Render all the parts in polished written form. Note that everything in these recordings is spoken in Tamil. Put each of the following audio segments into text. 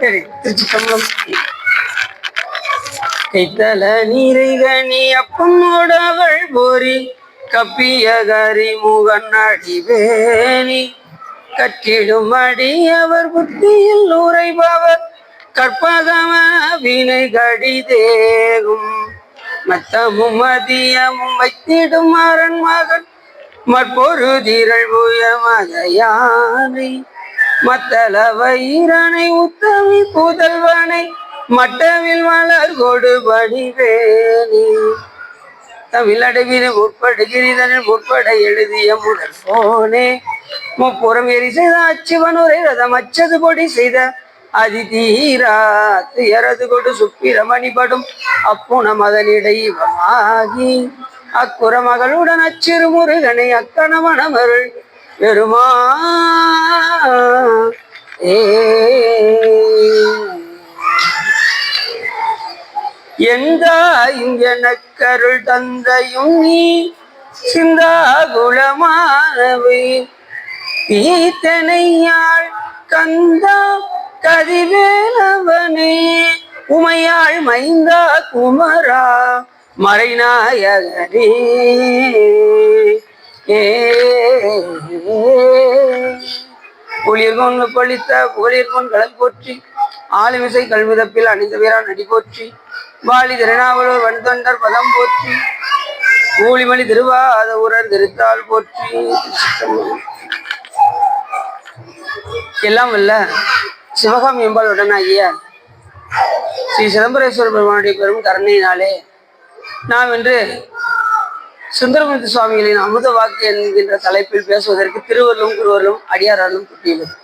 சரி, திருச்சி சம்பளம் கைத்தல நீரை கனி அப்பமோடவள் போரி கப்பிய கரி முகன் அடிவேணி கற்றிடும் அடி அவர் புத்தியில் நுரைபவர் கற்பகம வினை கடிதேகும் மத்தமும் மதியமும் வைத்திடும் அரண் மகன் மற்பொருதிரள் புயமதையானை மத்தள வைரனை உத்தமி புதல்வனை மட்டவில் மலர் கொடுபடி வேணி தமிழடவின முற்படுகிறதனில் முற்பட எழுதிய முதல் போனே முப்புறம் எரி செய்த அச்சுவனுரை ரதம் அச்சது பொடி செய்த அதிதீரா துயரது கொடு சுப்பிரமணிபடும் அப்புண மதனிடைவமாகி அக்குற மகளுடன் அச்சிறு முருகனை அக்கணமணமருள் பெருமா எந்தாயும் எனக்கருள் தந்தையும் நீ சிந்தாகுலமானவை தீத்தனையாள் கந்தா கதிவேலவனே உமையாள் மைந்தா குமரா மறைநாயகனே புலிர்கொன் பழித்த புகழிற்கொன் கடல் போற்றி ஆளுமிசை கல்விதப்பில் அணிந்த வீரான் நடி போற்றி வாலி திருநாவலூர் வன்தொண்டர் பதம் போற்றி ஊழிமணி திருவாத ஊரர் திருத்தாள் போற்றி. எல்லாம் வல்ல சிவகாமி எம்பாளுடன் ஆகிய ஸ்ரீ சிதம்பரேஸ்வர பெருமானுடைய பெரும் கருணையினாலே நாம் இன்று சுந்தரமூர்த்தி சுவாமிகளின் அமுத வாக்கு என்கின்ற தலைப்பில் பேசுவதற்கு திருவள்ளும் குருவர்களும் அடியாராலும் குட்டியுள்ளது.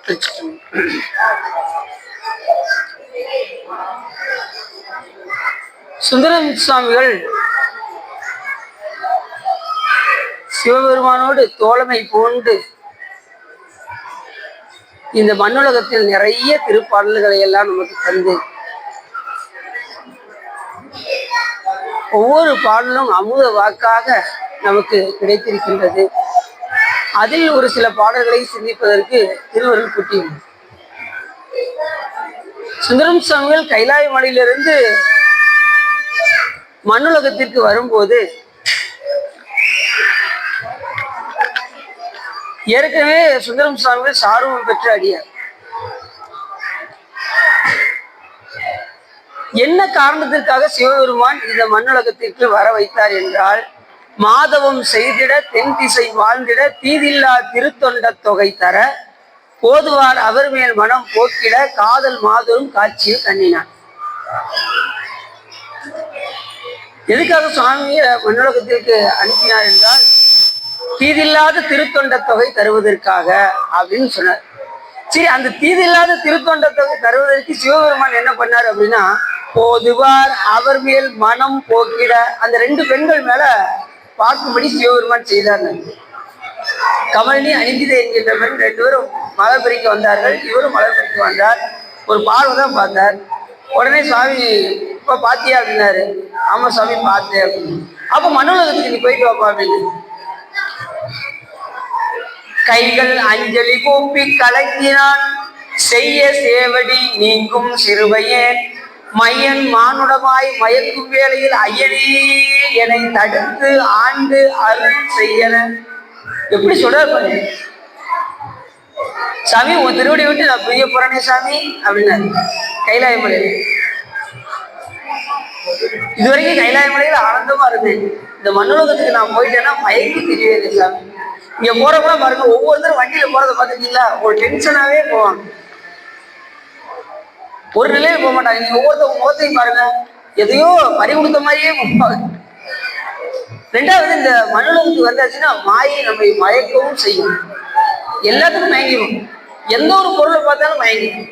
சுந்தரமூர்த்தி சுவாமிகள் சிவபெருமானோடு தோழமை பூண்டு இந்த மண்ணுலகத்தில் நிறைய திருப்பாடல்களை எல்லாம் நமக்கு தந்து ஒவ்வொரு பாடலும் அமுத வாக்காக நமக்கு கிடைத்திருக்கின்றது. அதில் ஒரு சில பாடல்களை சிந்திப்பதற்கு திருவருள் கூட்டியுள்ளது. சுந்தரம் சுவாமிகள் கைலாய மலையிலிருந்து மண்ணுலகத்திற்கு வரும்போது ஏற்கனவே சுந்தரம் சுவாமிகள் சார்வம் பெற்று அடியார். என்ன காரணத்திற்காக சிவபெருமான் இந்த மண்ணுலகத்திற்கு வர வைத்தார் என்றால், மாதவம் செய்திட தென் திசை வாழ்ந்திட தீதில்லா திருத்தொண்ட தொகை தர போதுவார் அவர் மேல் மனம் போக்கிட காதல் மாதரும் காட்சியில் கண்ணினார். எதுக்காக சுவாமியை மண்ணுலகத்திற்கு அனுப்பினார் என்றால், தீதில்லாத திருத்தொண்ட தொகை தருவதற்காக அப்படின்னு சொன்னார். சரி, அந்த தீதில்லாத திருத்தொண்ட தொகை தருவதற்கு சிவபெருமான் என்ன பண்ணார் அப்படின்னா, போதுவார் அவர் மேல் மனம் போக்கிட அந்த ரெண்டு பெண்கள் மேல பார்க்கும்படி சிவபெருமான் செய்தார். கமலினி அணிந்திதை என்கின்ற பெண் ரெண்டு பேரும் மலர் பறிக்க வந்தார்கள். இவரும் மலர் பறிக்க வந்தார். ஒரு பார்வை தான் பார்த்தார். உடனே சுவாமி இப்ப பாத்தியா அப்படின்னாரு. ஆமா சுவாமி பார்த்தேன் அப்படின்னு. அப்ப மண்ணுலகத்துக்கு நீ போயிட்டு வாப்பா அப்படின்னு. கைகள் அஞ்சலி கூப்பி கலக்கினான் செய்ய சேவடி நீங்கும் சிறுவையேன் மையன் மானுடமாய் மயக்கும் வேளையில் ஐயனே என்னை தடுத்து ஆண்டு அருள் செய்யன. எப்படி சொல்றாரு சாமி, உன் திருவடி விட்டு நான் பிரிய போறேனே சாமி அப்படின்னாரு கைலாய மலையில. இதுவரைக்கும் கைலாய மலையில ஆனந்தமா இருக்கு. இந்த மண்ணுலகத்துக்கு நான் போயிட்டேன்னா மயக்கி தெரியவே சாமி. இங்க போறப்ப பாருங்க, ஒவ்வொருத்தரும் வண்டியில போறதை பார்த்துட்டீங்களா, ஒரு டென்ஷனாவே போவாங்க, ஒரு நிலையில போக மாட்டாங்க. நீங்க ஒவ்வொருத்தவங்க முகத்தையும் பாருங்க, எதையோ பறி கொடுத்த மாதிரியே போவாங்க. ரெண்டாவது, இந்த மண்ணுலகத்துக்கு வந்தாச்சுன்னா மாயை நம்மை மயக்கவும் செய்யும். எல்லாத்துக்கும் மயங்கிடும். எந்த ஒரு பொருளை பார்த்தாலும் மயங்கிடும்.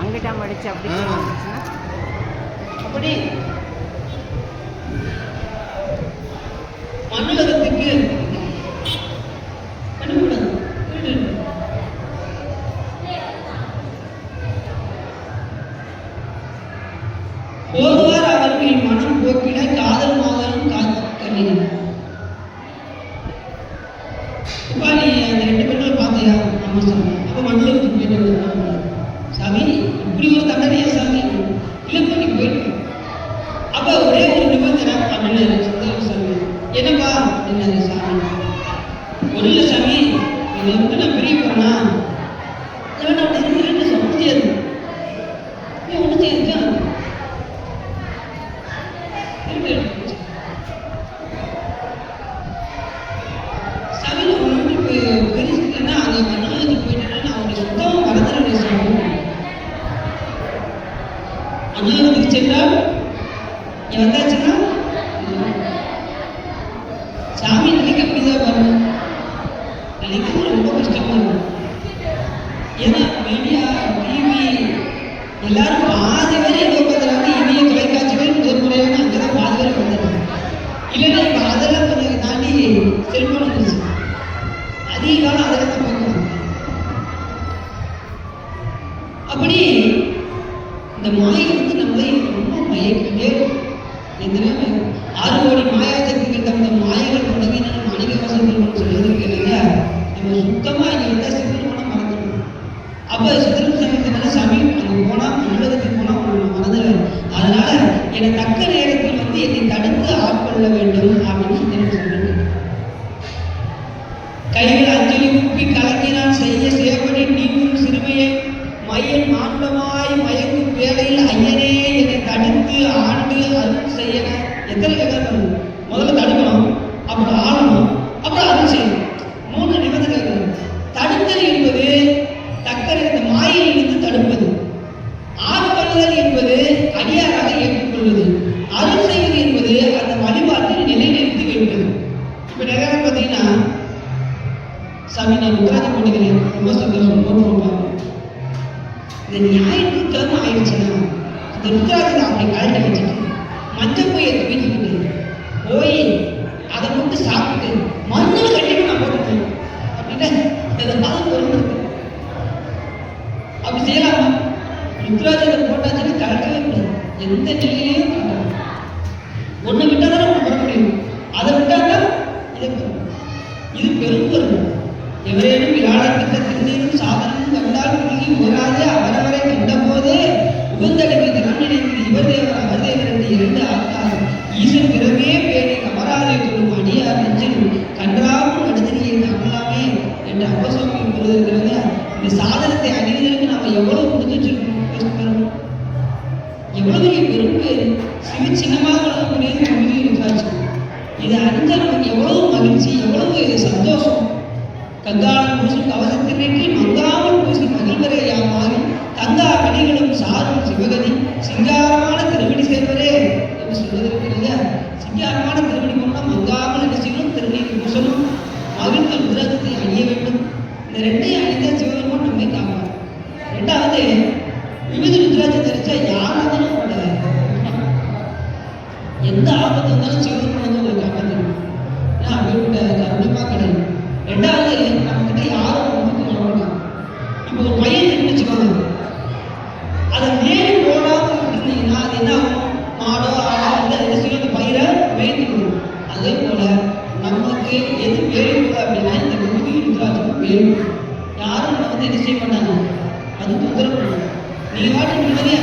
அங்கிட்ட மடிச்சு அப்படி அப்படி மண்ணுலகத்துக்கு ஆமாம் சாமி. அப்போ மண்டலத்துக்கு போயிட்டு சாமி இப்படி ஒரு தண்டனையா சாமி? இல்லைப்பா நீ போயிட்டு. அப்போ ஒரே ஒரு நிபந்தனை அப்படின்னு சாமி. என்னப்பா அப்படின்னாரு சாமி. ஒரு இல்லை சாமி, இதை வந்து நான் பெரிய போறேன்னா ரெண்டு சொல்ல முடியாது. ஒன்றும் செய்யாது சாமி. நான் ஒன்று பெருசுன்னா அந்த மண்டலத்துக்கு போயிட்டேன்னா நான் அவருடைய சுத்தமாக மறந்துடுறேன் சாமி. மண்டலத்துக்கு சென்றால் நீ வந்தாச்சுன்னா சாமி நினைக்க அப்படிதான் பாருங்க. நினைக்கிறது ரொம்ப கஷ்டமா இருக்கும். ஏன்னா மீடியா டிவி எல்லாரும் பாதி பேர் எங்கே உட்காந்துறாங்க, இந்திய தொலைக்காட்சிகள் முதன்முறையான அங்கேதான் பாதி பேர் வந்துடுறாங்க. இல்லைன்னா இப்போ அதெல்லாம் கொஞ்சம் தாண்டி செல்போன் வந்துருச்சு. அதிக காலம் அதில் தான் பார்க்குறாங்க. அப்படி இந்த மாயை வந்து நம்மளை ரொம்ப மயக்கிட்டே எந்த 6 கோடி மாயாசக்திகள் தந்த மாயைகள் கொண்டது நம்ம அணிக வசதிகள் சொல்வதற்கு இல்லையா? நம்ம சுத்தமாக இங்கே வந்தால் சிவருமானம் மறந்துடணும். அப்போ சிதறும் சமயத்தினால சாமி அங்கே போனால் மண்டலத்துக்கு போனால் நம்ம மறந்துடுவேன். அதனால என்னை தக்க நேரத்தில் வந்து என்னை தடுத்து ஆட்கொள்ள வேண்டும் அப்படின்னு சிதறும் சொல்லுங்க. கைகள் அஞ்சலி குப்பி கலங்கினான் செய்ய சேவடி நீங்கும் சிறுமையை மையன் மாண்டமாய் மயங்கும் வேளையில் ஐயனே என்னை தடுத்து ஆண்டு அருள் செய்யன. எத்தனை கேட்கறது? முதல்ல தடுக்கணும், அப்புறம் ஆளணும், அப்புறம் அருள் செய்யணும். 3 நிபந்தனை இருக்குது. தடுத்தல் என்பது தக்கரை இந்த மாயையிலிருந்து தடுப்பது. ஆட்கொள்ளுதல் என்பது அடியாராக ஏற்றுக்கொள்வது. அருள் செய்வது என்பது அந்த வழிபாட்டில் நிலைநிறுத்தி வைப்பது. இப்போ நிறைய பார்த்தீங்கன்னா சாமி நான் உத்தராஜம் பண்ணிக்கிறேன், ரொம்ப சந்தோஷம் போட்டுருப்பாங்க. இந்த ஞாயிற்றுக்கிழமை ஆயிடுச்சுன்னா இந்த ருத்ராஜத்தை அப்படி கழட்டி வச்சுட்டு மஞ்சள் போய் தூக்கிட்டு போய் அதை மட்டும் சாப்பிட்டு மண்ணில் கட்டிட்டு நான் போட்டு போயிடும் அப்படின்னா இதை பார்த்து பொருள் அப்படி செய்யலாமா? ருத்ராஜத்தை போட்டாச்சுன்னா கழட்டவே கூடாது. எந்த நிலையிலையும் கழட்டணும். ஒன்று விட்டால் தானே ஒன்று வர முடியும். அதை விட்டால் தான் இதை இது பெரும்பொருள். எவரேனும் விழாடத்திட்ட திருநீரும் சாதனமும் கண்டால் உருகி உராது அவரவரை கண்ட போதே உகந்தடைமை தினம் நினைத்து இவர் தேவர் அவர் தேவர் என்று 2 ஆக்கார் ஈசன் பிறமே பேணி அமராதை கொள்ளும் அடியார் நெஞ்சில் கன்றாவும் நடுதறியை காணலாமே என்று அப்பசுவாமி கூறுகிறாங்க. இந்த சாதனத்தை அணிவதற்கு நம்ம எவ்வளவு முடிஞ்சு வச்சிருக்கோம், எவ்வளவு பெரிய பெரும்பேறு. சின்னமாக வளரக்கூடியது உறுதி இருக்காச்சு. இதை அணிஞ்சால் நமக்கு எவ்வளவு மகிழ்ச்சி, எவ்வளவு சந்தோஷம். கங்காளம் பூசும் கவசத்திற்கு மங்காமல் பூசி மகிழ்வரே யாமாகி கங்கா கனிகளும் சாரும் சிவகதி சிங்காரமான திருவடி சேர்வரே என்று சொல்வதற்கு சிங்காரமான திருவடி கொண்டால் மங்காமல் என்ன செய்யணும்? திருநீர் பூசணும், மகிழ்ந்த ருத்ராஜத்தை அணிய வேண்டும். இந்த 2ஐயும் அணிந்தால் சிவபெருமான் நம்மை காப்பார். 2வது விவித ருத்ராஜத்தை தரிச்சா யாராலும் கூட எந்த ஆபத்து வந்தாலும் சிவபெருமான் வந்து உங்களை காப்பாற்றணும். ஏன்னா அப்படிப்பட்ட கருணமாக கிடையாது. 2வது நம்மகிட்ட யாரும் முன்னுக்கு வரமாட்டாங்க. இப்போ ஒரு பையன் இருக்குன்னு வச்சுக்கோங்க, அதை மேலே போடாமல் விட்டுருந்தீங்கன்னா அது என்ன ஆகும்? மாடோ ஆடோ வந்து என்ன செய்யும்? அந்த பயிரை மேய்த்து விடும். அதே போல நமக்கு எது வேணும் அப்படின்னா இந்த விபூதி ருத்ராஜம் வேணும். யாரும் நம்ம வந்து என்ன செய்ய மாட்டாங்க, அது தொந்தரவு பண்ணும். நீ வாட்டி நிம்மதியா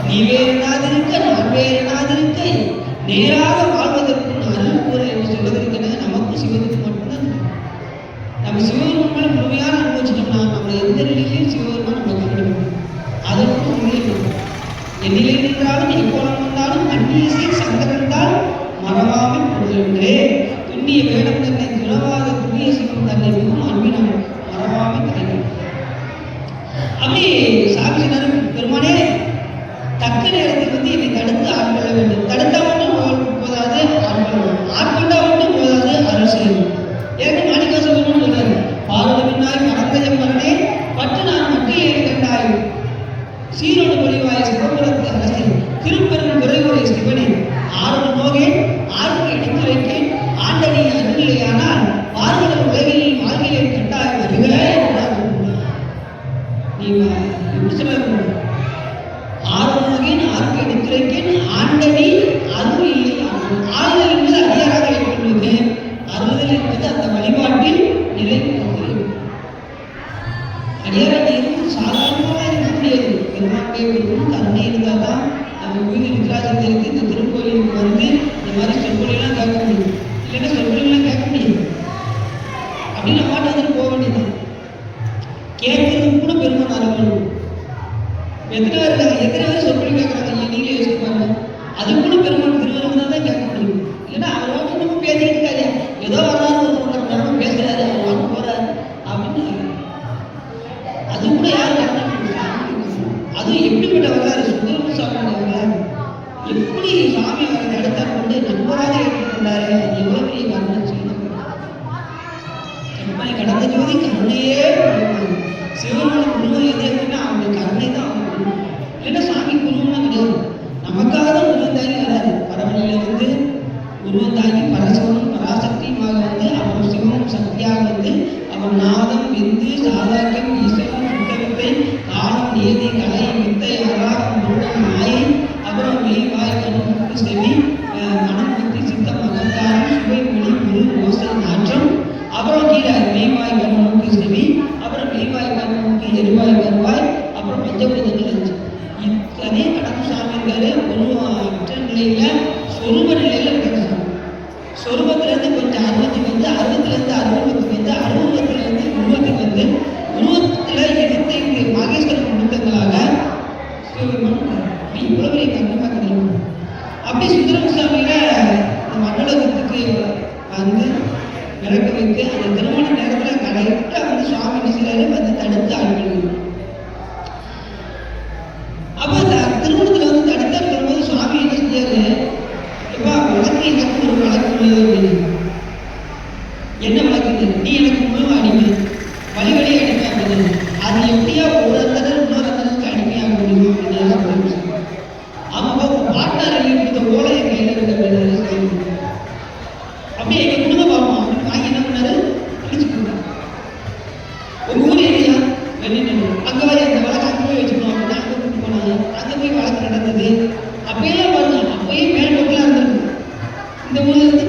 நீ வேறுனாதிருக்க நான் வேறுனாதிருக்க நேராக வாழ்வதற்கு அருள் கூற என்று சொல்வதற்கு நமக்கும் சிவனுக்கு மட்டும்தான். நம்ம சிவபெருமான் முழுமையான அனுபவிச்சிட்டோம்னா நம்மளை எந்த நிலையிலையும் சிவபெருமான் நம்ம கண்டுபிடிக்கணும். அதை மட்டும் உண்மையிலும் என்னிலே நின்றாலும் எப்போலம் வந்தாலும் அந்நியசை சங்கரந்தால் மறவாமல் பொருளே துண்ணிய வேடம் தன்னை துறவாத புண்ணிய சிவம் தன்னை மிகவும் அன்பினால் மறவாமல் கிடைக்கும். அப்படி சாமி பெருமானே தக்க நேரத்தில் வந்து என்னை தடுத்து ஆட்கொள்ள வேண்டும். தடுத்தா மட்டும் போதாது, ஆட்கொண்டா மட்டும் போதாது, அருள் செய்யணும். எனக்கு மாணிக்காசு சொல்றாரு, பார்வதினாய் மறந்தஜம் மரணே பட்டு நான் மக்கள் ஏறி கண்டாய் சீரோடு பொழிவாய் சிவபுரத்து அரசே திருப்பெரும் குறைவுரை சிவனே ஆறு நோகேன் ஆறுக்கு இடத்துரைக்கேன் ஆண்டனி அருளில்லையானால் பார்வத உலகில் வாழ்க்கையை கண்டாய் வருக என்றார். நீ எப்படி சொல்ல? ஆறு நோகேன் ஆறுக்கு எடுத்துரைக்கேன் ஆண்டனி அருள் இல்லை. ஆறுதல் என்பது அடியாராக ஏற்றுக்கொள்வது, அருளுதல் என்பது அந்த வழிபாட்டில் நிலை. நம்முடைய குருவும் கருணை இருந்தால் தான் நம்ம வீடு விருத்தராஜத்திற்கு இந்த திருக்கோயிலுக்கு வந்து இந்த மாதிரி சொற்பொழிலாம் கேட்க முடியும். இல்லைன்னா சொற்பொழிலாம் கேட்க முடியாது. அப்படின்னு நம்ம பாட்டு வந்துட்டு போக வேண்டியது. கேட்கறதுக்கு கூட பெருமான் அருள். எத்தனை பேர் சொற்பொழி கேட்குறாங்க, நீங்களே யோசிச்சு பாருங்க. அது கூட பெருமான் திருவருள் தான் கேட்க முடியும். இல்லைன்னா அவர் வாட்டு நம்ம பேசிக்கிட்டு இருக்காரு, ஏதோ வராது ஒரு ஒன்றரை மணி நேரம் பேசுறாரு, அவர் வாங்க போறாரு அப்படின்னு. அது கூட யார் அதுவும் எப்படிப்பட்ட வரலாறு சுந்தரமூர்த்தி சுவாமி வரலாறு, எப்படி சாமி அவரை இடத்த கொண்டு நண்பராக ஏற்றுக்கொண்டாரு, அது எவ்வளவு பெரிய காரணம் சொல்லணும். கண்மணி கடந்த ஜோதி கருணையே சிவனோட குருவம் எது அப்படின்னா அவங்க கருணை தான் அவங்க குரு. இல்லைன்னா சாமி குருவம்னா கிடையாது. நமக்காக தான் உருவம் தாங்கி வராது. பரவழியில வந்து உருவம் தாங்கி பரசிவனும் பராசக்தியுமாக வந்து அப்புறம் சிவனும் சக்தியாக வந்து அவன் நாதம் விந்து சாதாக்கியம் ஈஸ்வரன் சுத்தவித்தை காலம் நியதி கலை வித்தை அராகம் முருடன் மாயை அப்புறம் மெய் வாய் கண்ணுக்கு செவி மனம் புத்தி சித்தம் அகங்காரம் சுவை மொழி குரு ஓசை நாற்றம் அப்புறம் கீழே மெய்வாய் கண்ணுக்கு செவி அப்புறம் மெய்வாய் கண்ணுக்கு எரிவாய் வருவாய் அப்புறம் பஞ்சபூதங்கள் அஞ்சு. இத்தனை கடந்து சாமி இருக்காரு. ஒரு நிலையில சொருப நிலையில இருக்காரு. சொருபத்திலேருந்து கொஞ்சம் அறுபத்துக்கு வந்து அறுபத்துலேருந்து அறுபத்துக்கு வந்து அறுபத்துலேருந்து உருவத்துக்கு வந்து உருவத்தில் 25 மகேஸ்வரன் முழுக்கங்களாக இவ்வளவு பெரிய கண்ணமாக கிடைக்கும். அப்படி சுந்தரமூர்த்தி சுவாமியில இந்த மண்டலத்துக்கு வந்து விளக்க வைத்து அந்த திருமண நேரத்தில் கரெக்டாக வந்து சுவாமி என்ன செய்யறாரு வந்து தடுத்து ஆட்கள். அப்போ திருமணத்தில் வந்து தடுத்து வரும்போது சுவாமி என்ன செஞ்சாரு, எப்பா வழக்கு எனக்கு ஒரு வழக்கு உள்ளது அப்படின்னு. என்ன வழக்கு? நீ எனக்கு முழு அடிமை, வழி வழி அடிமை அப்படின்னு. அது எப்படியா ஒரு அந்தனர் இன்னொரு அந்தனருக்கு அடிமையாக முடியும் அப்படின்னு. ஆமாப்பா பாட்னார் எழுதி கொடுத்த ஓலை என் கையில் இருக்கு அப்படின்னு. அப்படியே எங்க கொடுங்க பார்ப்போம் அப்படின்னு வாங்கி என்ன பண்ணாரு, அடிச்சு கொடுத்தாரு. ஒரு ஊர் ஏரியா வெளிநெல் அங்கே வரை அந்த வழக்கு அங்கே போய் வச்சுக்கணும் அப்படின்னா அங்கே கூப்பிட்டு போனாங்க. அங்கே போய் வழக்கு நடந்தது. அப்பையெல்லாம் பாருங்க, அப்பயே மேல் நோக்கெல்லாம் இருந்திருக்கு. இந்த ஊர்ல இருந்து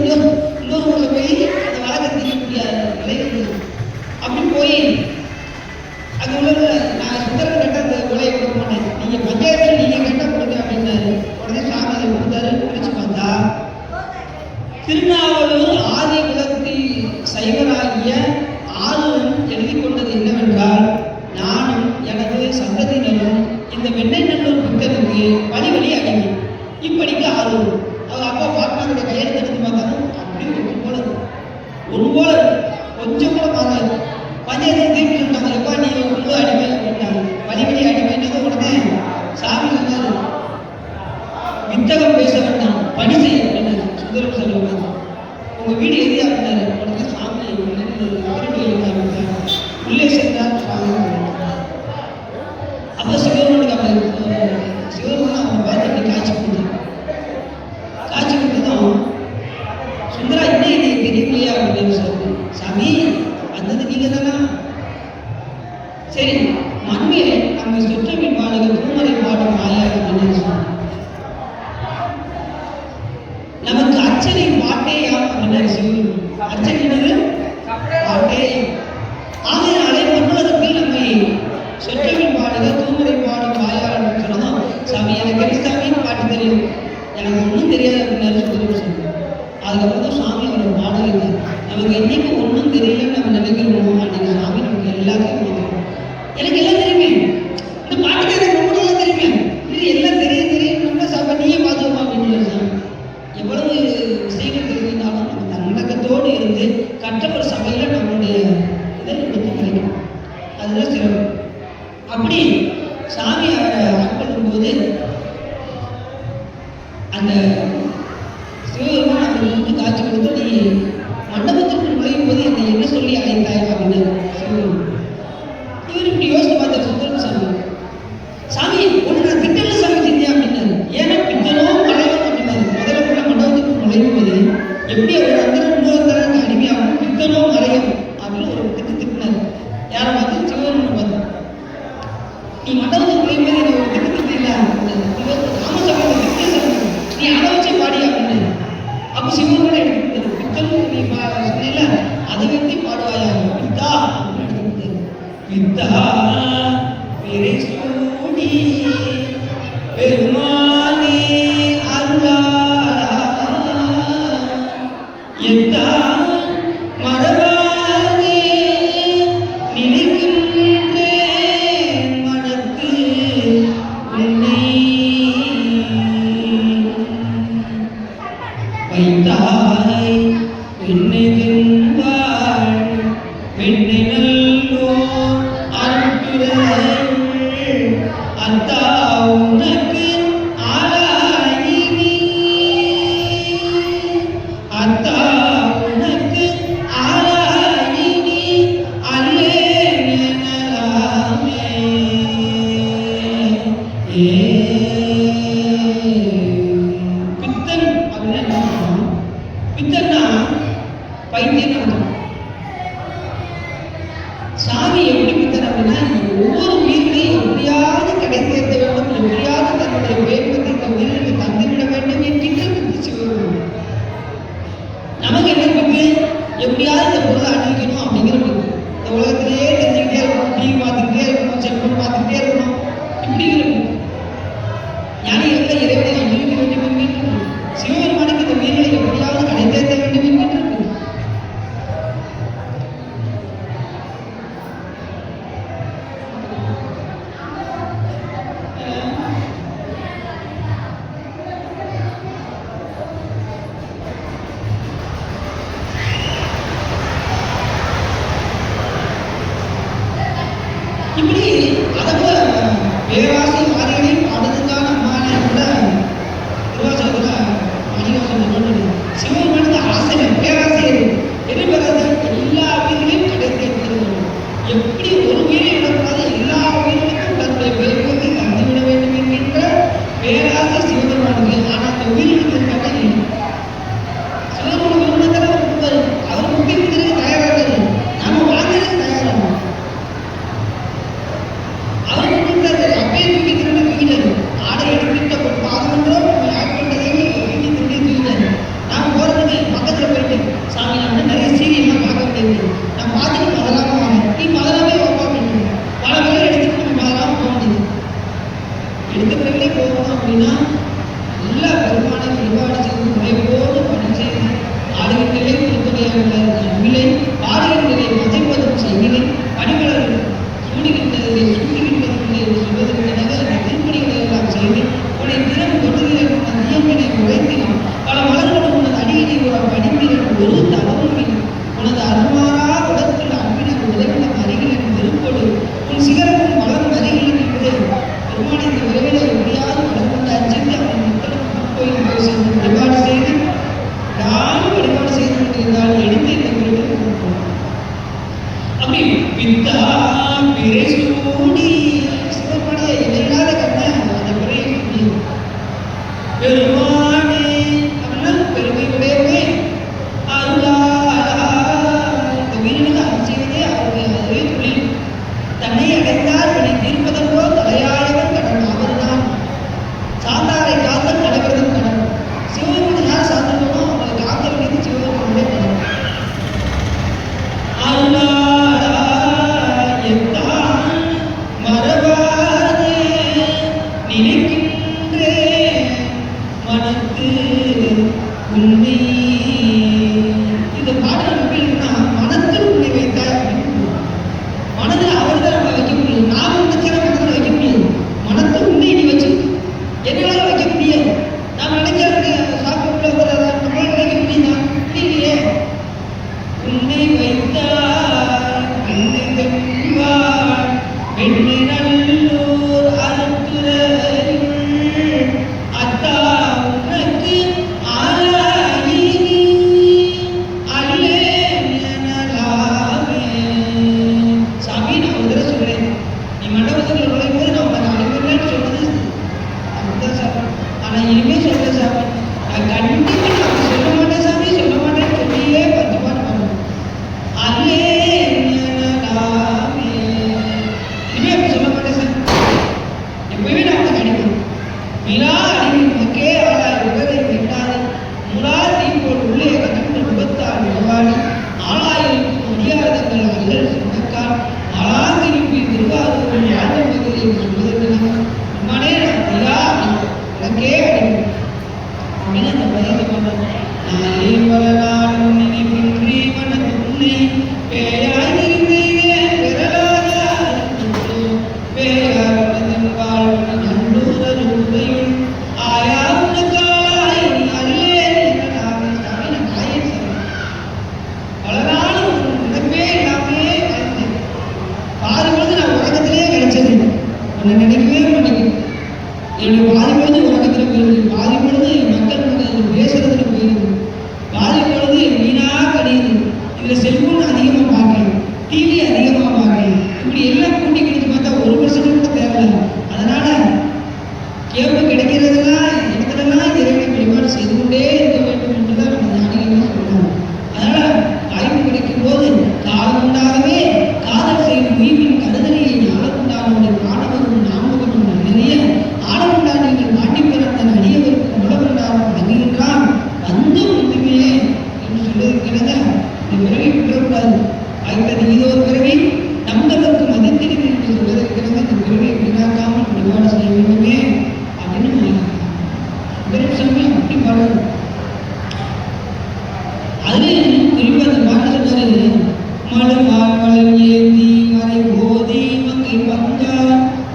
இன்னொரு ஊர்ல போய் அந்த வழக்கை தீர்க்க முடியாது நிலை இருந்தது. அப்படி போய் அங்கே உள்ள நான் சுந்தரம் கட்ட அந்த கொலையை கொடுக்க மாட்டேன், நீங்க பஞ்சாயத்துல நீங்க கட்ட கொடுங்க அப்படின்னாரு. உடனே சாமி அதை கொடுத்தாரு. பிரிச்சு பார்த்தா திருநாவலூர் ஆதி குலத்தை சைவராகிய ஆளுநன் எழுதி கொண்டது என்னவென்றால், நானும் எனது சந்ததியினரும் இந்த வெண்ணெய்நல்லூர் புத்தருக்கு வழி வழி அடிமை. இப்படிக்கு ஆளுநர் அவர் அப்பா பாட்னாருடைய கையெழுத்து எடுத்து பார்த்தாலும் அப்படி ஒரு போல கொஞ்சம் கூட மாறாது. பஞ்சாயத்து தீர்ப்பு சொல்லிட்டாங்க, எப்பா நீ முழு அடிமை அப்படின்னாங்க. வழி வழி அடிமைன்னது உடனே சாமி சொன்னாரு, வித்தகம் பேச வேண்டாம் பணி செய்ய அப்படின்னாரு. சுந்தரம் சொல்லுவாங்க, உங்க வீடு எதியா அப்படின்னாரு. உடனே சாமி உள்ளே சென்றார் சுவாமி. அப்போ சிவபெருமானுக்கு சிவபெருமான் அவனை பார்த்து அப்படி காட்சி கொடுத்தார். காட்சி கொடுத்ததும் சுந்தரா இன்னும் எனக்கு தெரியலையா அப்படின்னு சொல்லி, சாமி வந்தது நீங்க தானா? சரி மண்மே நம்ம சுற்றமின் பாடக பூமரை பாடும் மாயா அப்படின்னு சொன்னார். நமக்கு அர்ச்சனை பாட்டேயா அப்படின்னாரு சிவபெருமான். அர்ச்சனை பாட்டே. ஆகையினாலே மண்ணுலகத்தில் நம்மை சொற்றமின் பாடுக தூமரை பாடும் மாயான்னு சொன்னதும், சாமி எனக்கு எப்படி சாமி பாட்டு தெரியும், எனக்கு ஒன்றும் தெரியாது அப்படின்னாரு சுந்தரம். அதுக்கப்புறம் தான் சாமி அவரை பாட வைத்தார். நமக்கு என்னைக்கு ஒன்றும் தெரியலன்னு நம்ம நினைக்கிறோமோ அன்னைக்கு சாமி நமக்கு எல்லாத்தையும் தெரியும். எனக்கு எல்லாம் தெரியுமே, இந்த பாட்டுக்கு எனக்கு ரொம்ப நல்லா தெரியுமே, இது எல்லாம் தெரியும் சாமி நீயே பார்த்துக்கோமா அப்படின்னு சாமி. எவ்வளவு விஷயங்கள் தெரிஞ்சிருந்தாலும் நம்ம தன்னடக்கத்தோடு இருந்து கற்ற ஒரு சபையில் நம்மளுடைய இதை எடுத்து கிடைக்கும். அதுதான் சிறப்பு. அப்படி சாமி அவரை ஆட்கொள்ளும் போது அந்த சிவபெருமான் அவருக்கு வந்து காட்சி கொடுத்து, நீ மண்டபத்திற்கு நுழையும் போது என்னை என்ன சொல்லி அழைத்தாய் அப்படின்னாரு சிவபெருமான். இவர் இப்படி யோசித்து பார்த்தார் சுந்தரம் சாமி. சாமி ஒன்று நான் திட்டல சாமி செஞ்சேன் அப்படின்னாரு. ஏன்னா பித்தனோ மலையோ அப்படின்னாரு. முதல்ல உள்ள மண்டபத்துக்கு நுழையும் போது எப்படி அவர் அந்த இன்னொருத்தருக்கு அடிமையாகும், பித்தனோ மலையோ அப்படின்னு ஒரு திட்டினார். யாரை பார்த்து? சிவபெருமான் பார்த்து. நீ மண்டபத்துக்கு நுழையும் போது என்ன ஒரு திட்டு இல்லை ஆமா சாமி நீ அதை வச்சே பாடி அப்படின்னு. அப்போ சிவபெருமான் எடுத்து பித்தனும் நீ சொன்ன அதை வைத்து பாடுவாயா பித்தா அப்படின்னு எடுத்து பித்தா பெரிய நினைக்கிறோம். சாமி எப்படி பித்தர் அப்படின்னா ஒவ்வொரு உயிர்களையும் எப்படியாவது கடை சேர்த்த வேண்டும், எப்படியாவது தன்னுடைய வேகத்தை இந்த உயிர்களுக்கு தந்துவிட வேண்டும் என்கின்ற புத்தி சிவபெருமான். நமக்கு என்ன இருக்கு? எப்படியாவது இந்த பொருளை அணிவிக்கணும் அப்படிங்கிற இருக்கு. இந்த உலகத்திலேயே தெரிஞ்சுக்கிட்டே இருக்கணும், டிவி பார்த்துக்கிட்டே இருக்கணும், செல்போன் பார்த்துக்கிட்டே இருக்கணும், இப்படி இருக்கு. ஞானிகள் இறைவனை அணிவிக்க வேண்டும் என்கின்ற சிவபெருமானுக்கு இந்த உயிர்களை எப்படியாவது கடை சேர்த்த வேண்டும் என்கின்ற இருக்கு. இப்படி அதோட பேராசை மாறிகளையும் பாடுறதுக்கான அம்மான கூட திருவாசகத்துல மணிவாசன் சொல்றது சிவபெருமானுக்கு ஆசை பேராசை என்ன பேராசை? எல்லா உயிர்களையும் கடைசி எப்படி ஒரு உயிரை விடக்கூடாது, எல்லா உயிர்களுக்கும் தன்னுடைய பேருக்கத்தை தந்துவிட வேண்டும் என்கின்ற பேராசை சிவபெருமானுக்கு. ஆனால் அந்த உயிர்களுக்கு இருக்காங்க சிவபெருமானுக்கு ஒன்றுதான் அவர் முக்கியத்துக்கு தயாராக நாம வாங்கிறதுக்கு தயாராகும். அவர் அப்பயே தூக்கி திரும்ப தூக்கிட்டாரு. ஆடை எடுத்துட்ட ஒரு பாதம் என்றோம் ஆட் பண்ணதை தூக்கி திரும்பி தூக்கிட்டாரு. நான் போறதுக்கு பக்கத்துல போயிட்டு சாமி நான் நிறைய சீரியல்லாம் பார்க்க முடியாது, நான் பார்த்துட்டு மதலாம வாங்க, நீ மதலாமே வாப்பா அப்படின்னு பல பேர் எடுத்துட்டு நம்ம மதலாம போக முடியுது. எடுத்த பிறகுலே போகணும் அப்படின்னா எல்லா பெருமான வழிபாடு செய்து முறையோடு பணி செய்து ஆடுகின்றே பொறுத்துடையாக இல்லை, பாடுகின்றே மதைப்பதும் செய்கிறேன், பணிமலர் சூடுகின்றதை சூடுகின்றதில்லை சொல்வதற்காக அந்த திருப்பணிகளை எல்லாம் செய்து உன்னை தினம் தொடுகிறேன், உன் நியமனை உழைத்தினான் பல மலர்களும் உனது அடியினை ஒரு படிப்பினர் ஒரு தவறுமின் உனது அருமாறா உடற்குள் அன்பினர் உதவின அருகிலின் திருப்பொழு உன் சிகரமும் மலரும் அருகில் என்பது பெருமான இந்த விரைவில் எப்படியாவது வளர்ந்து கொண்டு அஞ்சிட்டு அவன் மக்களும் கோயில் போய் சென்று வழிபாடு செய்து யாரும் வழிபாடு செய்து கொண்டிருந்தால் எடுத்து இந்த விரைவில் அப்படி பித்தா பிறை சூடி சிவனுடைய இணையில்லாத கண்ணை அந்த பிறையை சூடி பெருமானே அப்படின்னா பெருமை உடையவே அருளாளா இந்த உயிரினுக்கு அருள் செய்வதே அவருடைய அதுவே தொழில். தன்னை அடைந்தால் தன்னை தீர்ப்பதற்கோ தலையாயவன் கடன் அவர்தான். சாந்தாரை காத்தல் தலைவர்தன் கடன். சிவபெருமான் யார் சாத்திரமோ அவங்களை காக்க வேண்டியது சிவபெருமானுடைய கடன். அருளாளா எத்தான் மறவாதே நினைக்கின்றேன் மனத்து உன்னை. இந்த பாடல் எப்படி இருக்குன்னா மனத்தில் உன்னை வைத்தாய் அப்படின்னு. மனதில் அவர் தான் நம்ம வைக்க முடியும், நாம நினைக்கிற மனதில் வைக்க முடியாது. மனத்தை உன்னை நீ வச்சு என்னால வைக்க முடியாது. நாம் நினைக்கிற சாப்பிட்டு நம்மளால நினைக்க முடியுதா? முடியலையே. உன்னை வைத்தாய் என்னை தருவாய் வெண்ணி நல்லூர் அருத்துறையுள் அத்தா உனக்கு ஆராயினி அல்லேன் எனலாமே. சாமி நான் ஒரு தடவை சொல்றேன், நீ மண்டபத்துக்குள்ள நுழையும் போது நான் உனக்கு அனுப்பிடுறேன்னு சொன்னது அப்படிதான் சாமி. ஆனா இனிமே சொல்றேன் சாமி, நான் கண்டிப்பா நான் சொல்ல மாட்டேன் சாமி, சொல்ல மாட்டேன்னு சொல்லியே 10 பாட்டு பாடுவேன். அல்லே சொல்லக்கூடாது. அடுத்தது இது ஒரு பிறவி நம்மளுக்கு மதித்திருவி என்று சொல்வதற்கிறாங்க. இந்த பிறவியை வீணாக்காமல் வழிபாடு செய்ய வேண்டுமே அப்படின்னு சாமி அப்படி பாடுறாரு. அதுலேயும் குறிப்பாக அந்த பாட்டு சொன்னாரு, மலர் மலர் ஏந்தி மறை போதி மங்கை பங்கா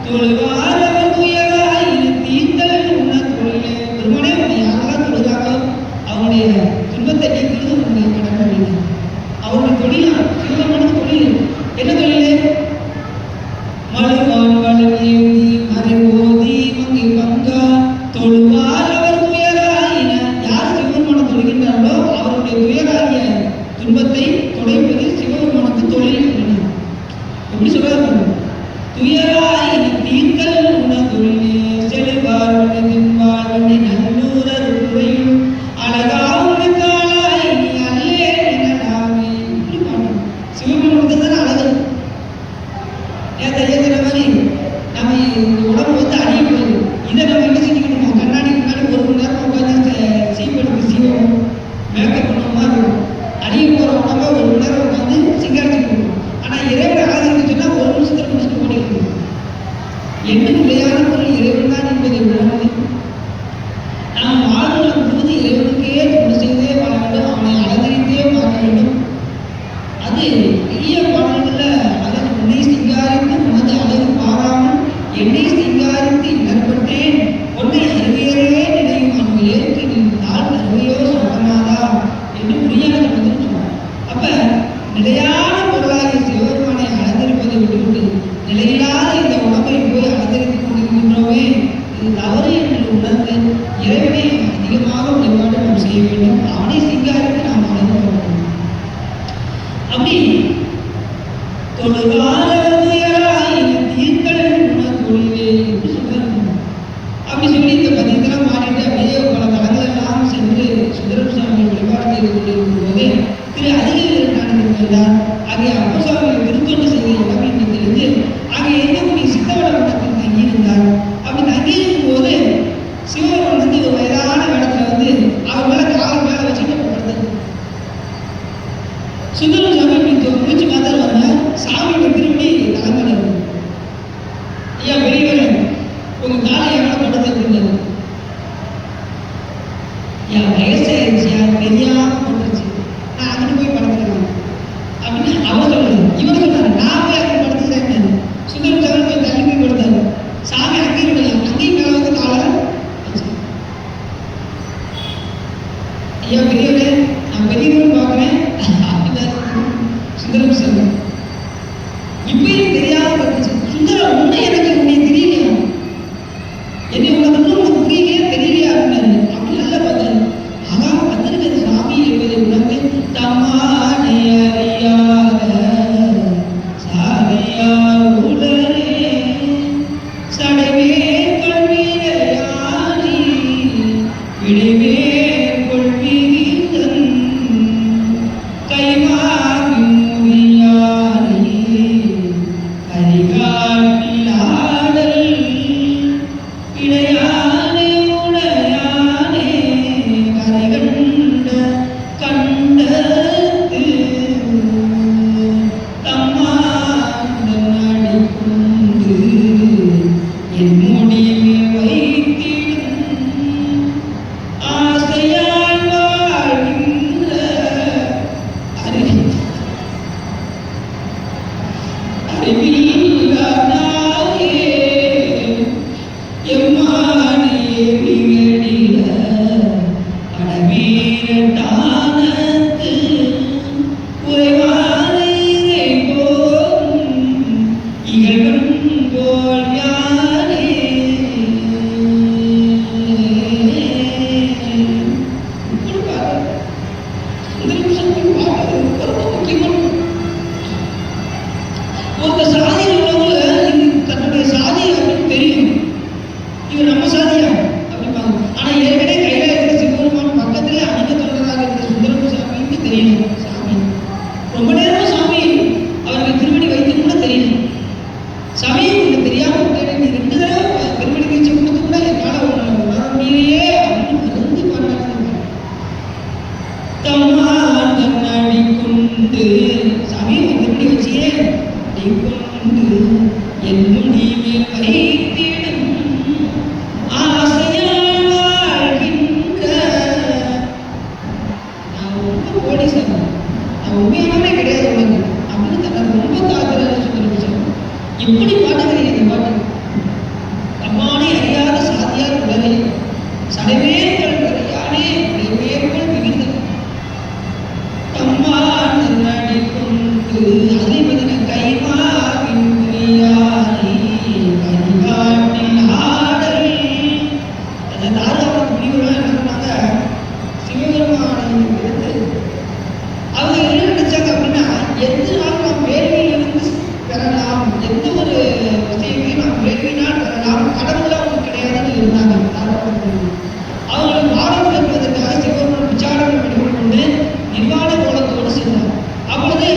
தொழுவார் அவர் துயராய் தீர்த்தல் உண்ண தொழிலே. பெருமானே உன்னை யாரெல்லாம் தொழுகிறாங்களோ அவனுடைய துன்பத்தை நீக்கிறது உன்னுடைய கடன் அப்படின்னு. அவருடைய தொழிலா சிவமான தொழில் என்ன தொழில்? மலர் மலர் ஏந்தி மறை போதி மங்கை பங்கா தொழுவார் அவர் துயராயின. யார் சிவபெருமான தொழுகின்றார்களோ அவருடைய துயராகிய துன்பத்தை தொடைப்பது சிவபெருமானுக்கு தொழில். எப்படி சொல்றாரு? துயராயின தீர்த்தல் உண்ண தொழிலே செல்வார் வாழ்வனை நல்லூரர் துறையும் அழகாவுக்கு காலாய் நீ அல்லே நினைனாமே. இப்படி பாடணும். சிவபெருமானுக்கு தானே அழகு. ஏற்ற மாதிரி நம்ம உடம்பு வந்து அழிய போகுது. இதை நம்ம என்ன செஞ்சுக்கணுமோ கண்ணாடி முன்னாடி ஒரு மணி நேரம் உட்காந்து சீப்படுத்து சீவம் மேக்கப் பண்ண மாதிரி இருக்கும். அழிய போகிற உடம்ப ஒரு மணி நேரம் உட்காந்து சிங்காரிச்சுக்கணும். ஆனால் இறைவனை ஆதரிக்க சொன்னால் ஒரு நிமிஷத்தில் முடிச்சுட்டு ஓடிக்கணும். என்ன நிலையான பொருள் இறைவன் தான் என்பதை உணர்ந்து நாம் வாழ்நாள் முழுவது இறைவனுக்கே தொண்டு செய்தே வாழ வேண்டும். அவனை அலங்கரித்தே பார்க்க வேண்டும். அது பெரிய பாடல்களில் அதன் உன்னை சிங்காரித்து உனது அழகு பாராமல் என்னை சிங்காரித்து இடர்பட்டேன் உன்னை அருமையரே நினையும் அன்பு ஏற்று நின்றால் அருமையோ சொந்தமாதா என்று புரியாத வந்து சொன்னார். அப்ப நிலையான பொருளாகிய சிவபெருமானை அலங்கரிப்பதை விட்டுவிட்டு நிலையில்லாத இந்த உடம்பை போய் அலங்கரித்துக் கொண்டிருக்கின்றோமே, இது தவறு என்று உணர்ந்து இறைவனை அதிகமாக வழிபாடு நாம் செய்ய வேண்டும். அவனை சிங்காரித்து நாம் அழகு வேண்டும். அப்படி தொழுவார துயராயின தீர்த்தல் உண்ண தொழிலே என்று சொல்றாங்க. அப்படி சொல்லி இந்த பதியத்தெல்லாம் பாடிட்டு அப்படியே பல தலங்கள் எல்லாம் சென்று சுந்தரம் சுவாமி வழிபாடு செய்து கொண்டிருக்கும் போது திரு அதிகாரிகள் இருந்தார். ஆகிய அப்பசாமி திருத்தொண்டு செய்த இடம் என்று தெரிந்து ஆகிய இருக்கக்கூடிய சித்தவட மண்டலத்தில் தங்கியிருந்தார். அப்படி தங்கியிருக்கும் போது சிவபெருமான் வந்து ஒரு வயதான இடத்துல வந்து அவர் மேல காலை மேல வச்சுட்டு படுத்தார். சுந்தரம் சாமி முடிச்சு பார்த்தாரு. சாமியோட திருவடி தலைமையில இருக்கு. ஐயா பெரியவரே உங்க காலை எவ்வளவு படுத்துருந்தாரு? என் வயசாயிருச்சு, யார் தெரியாம பட்டுருச்சு, நான் அங்கிட்டு போய் படுத்துக்கிறேன் அப்படின்னு அவர் சொல்றாரு. இவர் சொல்றாரு நான் போய் அங்கே படுத்துக்கிறேன். சுந்தரம் சாமி போய் தள்ளி போய் படுத்தாரு. சாமி அங்கேயும் விடலாம், அங்கேயும் மேல வந்து காலை வச்சு, ஐயா பெரியவரே நான் பெரியவரும் பார்க்குறேன் சுந்தரம் சாமி இப்பயும் தெரியாம பட்டுச்சு. சுந்தரம் உன்னை எனக்கு உன்னை தெரியலையா, என்னை உனக்கு உனக்கு புரியலையா தெரியலையா அப்படின்னாரு. அப்படி நல்லா பார்த்தாரு. ஆகா வந்திருக்கிறது சாமி என்பதை உணர்ந்து தம்மானை அறியாத சாதியார் உடனே சடைவே கொள்வீரையானி விடைவே கொள்வீதன் கைமாறி முடியானி கரிகாட்டில் ஆடல் இடையானே உடையானே கரைகண்ட கண்டத்து தம்மாண்ட நடிக்குண்டு என் முடிவே வைத்திடும் ஆசையால் வாழ்கின்ற அறிவில்லாதாயே எம்மானே விகடில அடவீரட்டானத்து உறைவானை போகும் இகழ்வன் போல் யானே. இப்படி பாரு சுந்தரம் சாமி பாடுறது ரொம்ப முக்கியமான ஒரு சாதியில் உள்ளவங்க இது தன்னுடைய சாதி அப்படின்னு தெரியும். இவர் நம்ம சாதியா அப்படிப்பாங்க. ஆனா ஏற்கனவே கைலாயத்தில் சிவபெருமான் பக்கத்திலே அணிந்த தொண்டராக இருந்த சுந்தரம் சாமிக்கு தெரியணும். சாமி ரொம்ப நேரம் சாமி அவருக்கு திருமணி வைத்து கூட தெரியணும். சாமி உங்களுக்கு தெரியாம விட்டேன், நீ 2 தடவை திருமணி வீச்சு கொடுத்து கூட என்னால வர முடியலையே அப்படின்னு இருந்து பண்ணாங்க. தம்மா தன்னடி கொண்டு சாமி திருப்பி வச்சியே கொண்டு என்னும் நீ மேல் வைத்திடும் ஆசையால் வாழ்கின்ற. நான் ரொம்ப கோடீஸ்வரன், நான் உண்மையானே கிடையாது உனக்கு அப்படின்னு தன்னை ரொம்ப தாக்குறாரு சுந்தரபிச்சன். எப்படி பாட்டுக்கிறீங்க இந்த பாட்டு? அம்மானே அறியாத சாதியார் உடனே சடைவேர்கள் யானே உடைவேர்கள் மிகுந்த அம்மா நன்னடி கொண்டு அதை பதின கைமாவின் புரியாரி கைகாட்டில் ஆடல். அந்த தாராளம் முடிவுகள் என்ன பண்ணாங்க? சிவபெருமானை இருந்து அவங்க என்ன நினைச்சாங்க அப்படின்னா, எந்த நாள் நாம் வேள்வியிலிருந்து பெறலாம், எந்த ஒரு விஷயத்தையும் நாம் வேள்வியினால் பெறலாம், கடவுள் அவங்க கிடையாதுன்னு இருந்தாங்க. அவங்களுக்கு பாடம் பெறுவதற்காக சிவபெருமான் விசாரணை மேற்கொண்டு நிர்வாண கோலத்தோடு சென்றார். அப்பொழுது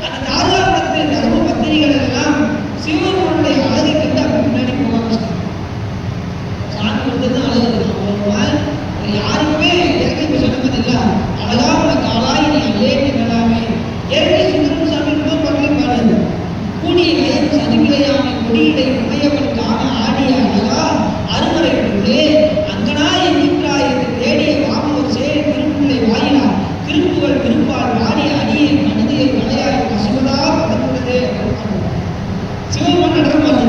அந்த தாராபுரத்து தர்ம பத்திரிகள் எல்லாம் சிவபெருமானுடைய அழகை கண்டு அப்படி முன்னாடி போக ஆரம்பிச்சாங்க. சாமி கொடுத்தது அழகு யாருக்குமே இயற்கை சொன்னது இல்லை. அழகா உனக்கு ஆளாய் நீ அல்லே நிகழாமே. இயற்கை சுந்தரம் சாமி இன்னொரு பாடலையும் பாடுறது. கூடிய நயம் சதுக்கிளையாமை கொடியிடை உமையவன் காண ஆடிய அழகா அருமறை உள்ளே அங்கனா என்கின்றாய் என்று தேடிய வாமவர் சேரி திருப்புள்ளை வாயிலா திருப்புகள் திருப்பால் வாடிய அடியை மனதியை கலையாய் பசுவதா பதப்படுதே. சிவபெருமான் நடனமாடு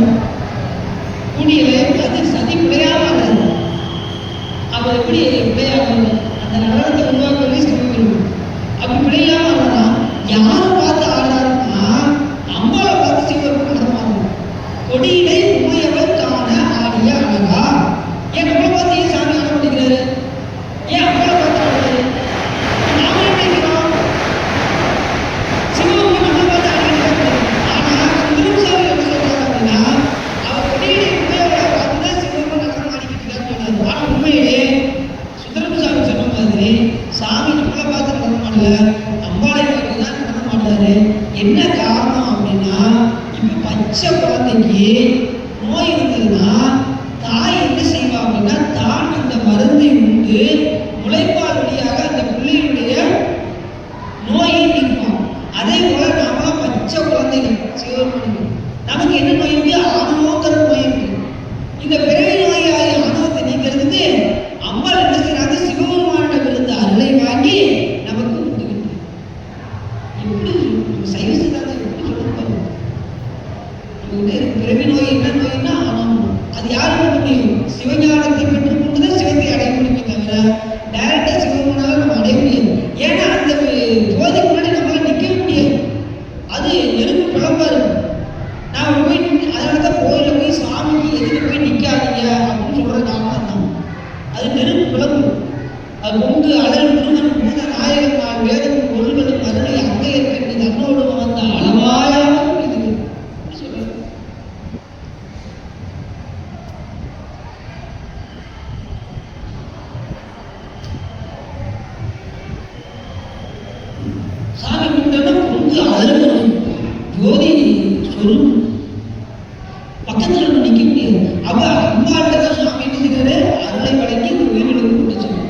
கூடிய அது சதி பிழையாமல் அவர் எப்படி பிழையாமல் அந்த நடனத்தை உருவாக்கவே சிவபெருமான். அப்படி பிழையாமல் யாரை பார்த்து ஆடுறாருன்னா அம்பாவை பார்த்து சிவபெருமான் நடனமாடுறாரு. கொடியிடை உமையவர் காண ஆடிய அழகா. ஏன் நம்மளை பார்த்து ஏன் சாமி ஆட மாட்டேங்கிறாரு? ஏன் அம்பாவை பார்த்து ஆடுறாரு? நாம என்ன நினைக்கிறோம்? சிவபெருமான் நம்மளை பார்த்து ஆடுறாரு. ஆனா திருச்சாமி என்ன சொல்றாரு அப்படின்னா, அவர் கொடியிடை உமையவரை பார்த்து தான் சிவபெருமான் நடனம் ஆடிக்கிட்டு இருக்காருன்னு சொன்னாரு. ஆனா உண்மையிலே சுந்தரசாமி சொன்ன மாதிரி சாமி நம்மளை பார்த்து நடனம் ஆடல, அம்பாளை பார்த்து தான் நடனம் ஆடுறாரு. என்ன காரணம் அப்படின்னா, இப்ப பச்சை குழந்தைக்கு நோய் இருந்ததுன்னா தாய் என்ன செய்வா அப்படின்னா, தான் அந்த மருந்தை உண்டு முளைப்பால் வழியாக அந்த பிள்ளையுடைய நோயை நீக்குவான். அதே போல நாம பச்சை குழந்தைகள் சிவபெருமானுக்கு நமக்கு என்ன நோய் இருக்கு? ஆணவங்கிற நோய் இருக்கு. இந்த பிறவி நோயாகிய ஆணவத்தை நீக்கிறதுக்கு அம்பாள் என்ன செய்யறாங்க? சிவபெருமானிடம் இருந்து அருளை வாங்கி நமக்கு உண்டுகிட்டு. எப்படி சைவ சித்தாந்தம் எப்படி சொல்லுங்க? பிறவி நோய் என்ன நோய்னா ஆணவம். அது யாருக்கு முடியும்? சிவஞானத்தை பெற்றுக் கொண்டுதான் சிவத்தை அடைய முடியுமே தவிர டைரக்டா சிவபெருமானால நம்ம அடைய முடியாது. ஏன்னா அந்த ஜோதிக்கு முன்னாடி நம்மளால நிற்க முடியாது. அது நெருப்பு பிளம்பா இருக்கும். நான் போய் அதனாலதான் கோயில போய் சுவாமிக்கு எதிர்த்து போய் நிற்காதீங்க அப்படின்னு சொல்ற காரணம் தான். அது நெருப்பு பிளம்பு. அது பொங்கு அழல் முருகன் பூத நாயகன் நான் வேதம் பொருள்களும் அருளை அங்கே இருக்கின்ற தன்னோடு வந்த அளவாயாக இது சொல்றது. சாமி கும்பிட்டோம்னா பொங்கு அழல் ஜோதி சொல் பக்கத்துல நிற்க முடியாது. அவ அம்பாட்ட தான் சுவாமி என்ன செய்யறாரு? அருளை வழங்கி இந்த உயிர்களுக்கு கொடுத்து சொல்றாரு.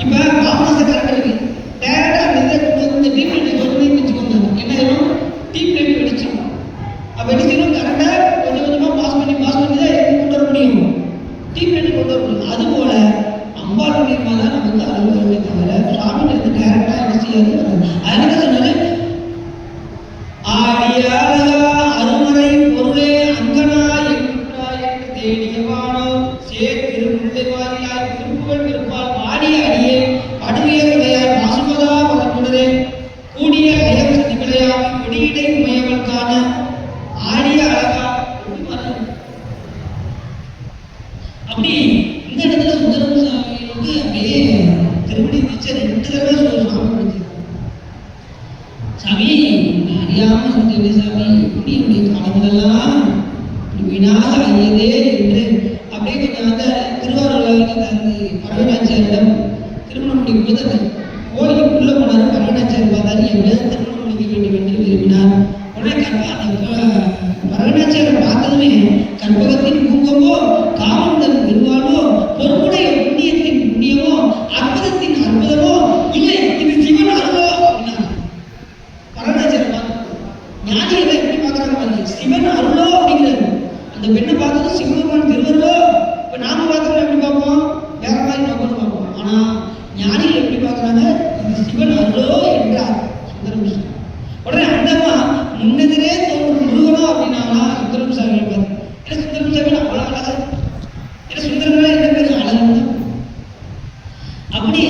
இப்ப மாமனச கரண்ட் இருக்கு, டைரக்டா அந்த இதை கொண்டு வந்து டீப் லைட் சொல்லணும்னு வச்சுக்கோங்க. என்ன ஆயிரும்? டீப் லைட் வெடிச்சிடும். அப்ப வெடிச்சிடும் கரண்டை கொஞ்சம் கொஞ்சமா பாஸ் பண்ணி தான் கொண்டு வர முடியும். டீப் லைட் கொண்டு வர முடியும். அது போல அம்பாள் மூலியமா தான் நமக்கு அருள் வருமே தவிர சுவாமியில இருந்து டைரக்டா என்ன செய்யாது. அதனால சொன்னாரு ஆடிய அழகா அருமறை பொருளே அங்கனா என்கின்றாய் என்று தேடியவானோ திருமுல்லை வாரியாய் திருப்புகள் விருப்பால் வாடிய அடியே படுவிய கலையாய் மாசுமதா பதமுடரே கூடிய லயம் சதிகளையாமை கொடியிடை உமையவன் காண ஆடிய அழகா. அப்படி இந்த இடத்துல சுந்தரம் சாமிக்கு அப்படியே திருப்படி வச்சு 2 தடவை சுவாமி சாமி அறியாம இருந்தே சாமி இப்படி என்னுடைய காலங்களெல்லாம் வினாக ஐயதே என்று அப்படியே கொஞ்சம் அந்த திருவாரூரில் பரவனாச்சாரியிடம் திருமணம் முடிக்கும் போது அந்த கோயிலுக்குள்ள போனார். பரவனாச்சாரி பார்த்தாரு, எப்படியாவது திருமணம் முடிக்க வேண்டும் என்று விரும்பினார். உடனே பரவனாச்சாரி பார்த்ததுமே கற்பகத்தின் பூங்கமோ காமந்தன் பெருவாளோ பொறுப்புடைய புண்ணியத்தின் புண்ணியமோ அற்புதத்தின் அற்புதமோ இல்லை இது சிவன் அருளோ அப்படின்னா பரவனாச்சாரி ஞானிகளை எப்படி பார்க்குறாங்க பாருங்க. சிவன் அருளோ அப்படிங்கிறது, அந்த பெண்ணை பார்த்ததும் சிவபெருமான் திருவருளோ. இப்போ நாம பார்த்தோம்னா எப்படி பார்ப்போம்? வேற மாதிரி நோக்கம்னு பார்ப்போம். ஆனால் ஞானிகள் எப்படி பார்க்குறாங்க? இது சிவன் அருளோ என்றார் சுந்தரம் சாமி. உடனே அந்தம்மா முன்னெதிரே தோன்றும் முருகனோ அப்படின்னாங்களா சுந்தரம் சாமி பார்த்து. ஏன்னா சுந்தரம் சாமி அவ்வளோ அழகா, ஏன்னா சுந்தரம்னா என்ன பேர்? அழகுன்னு. அப்படி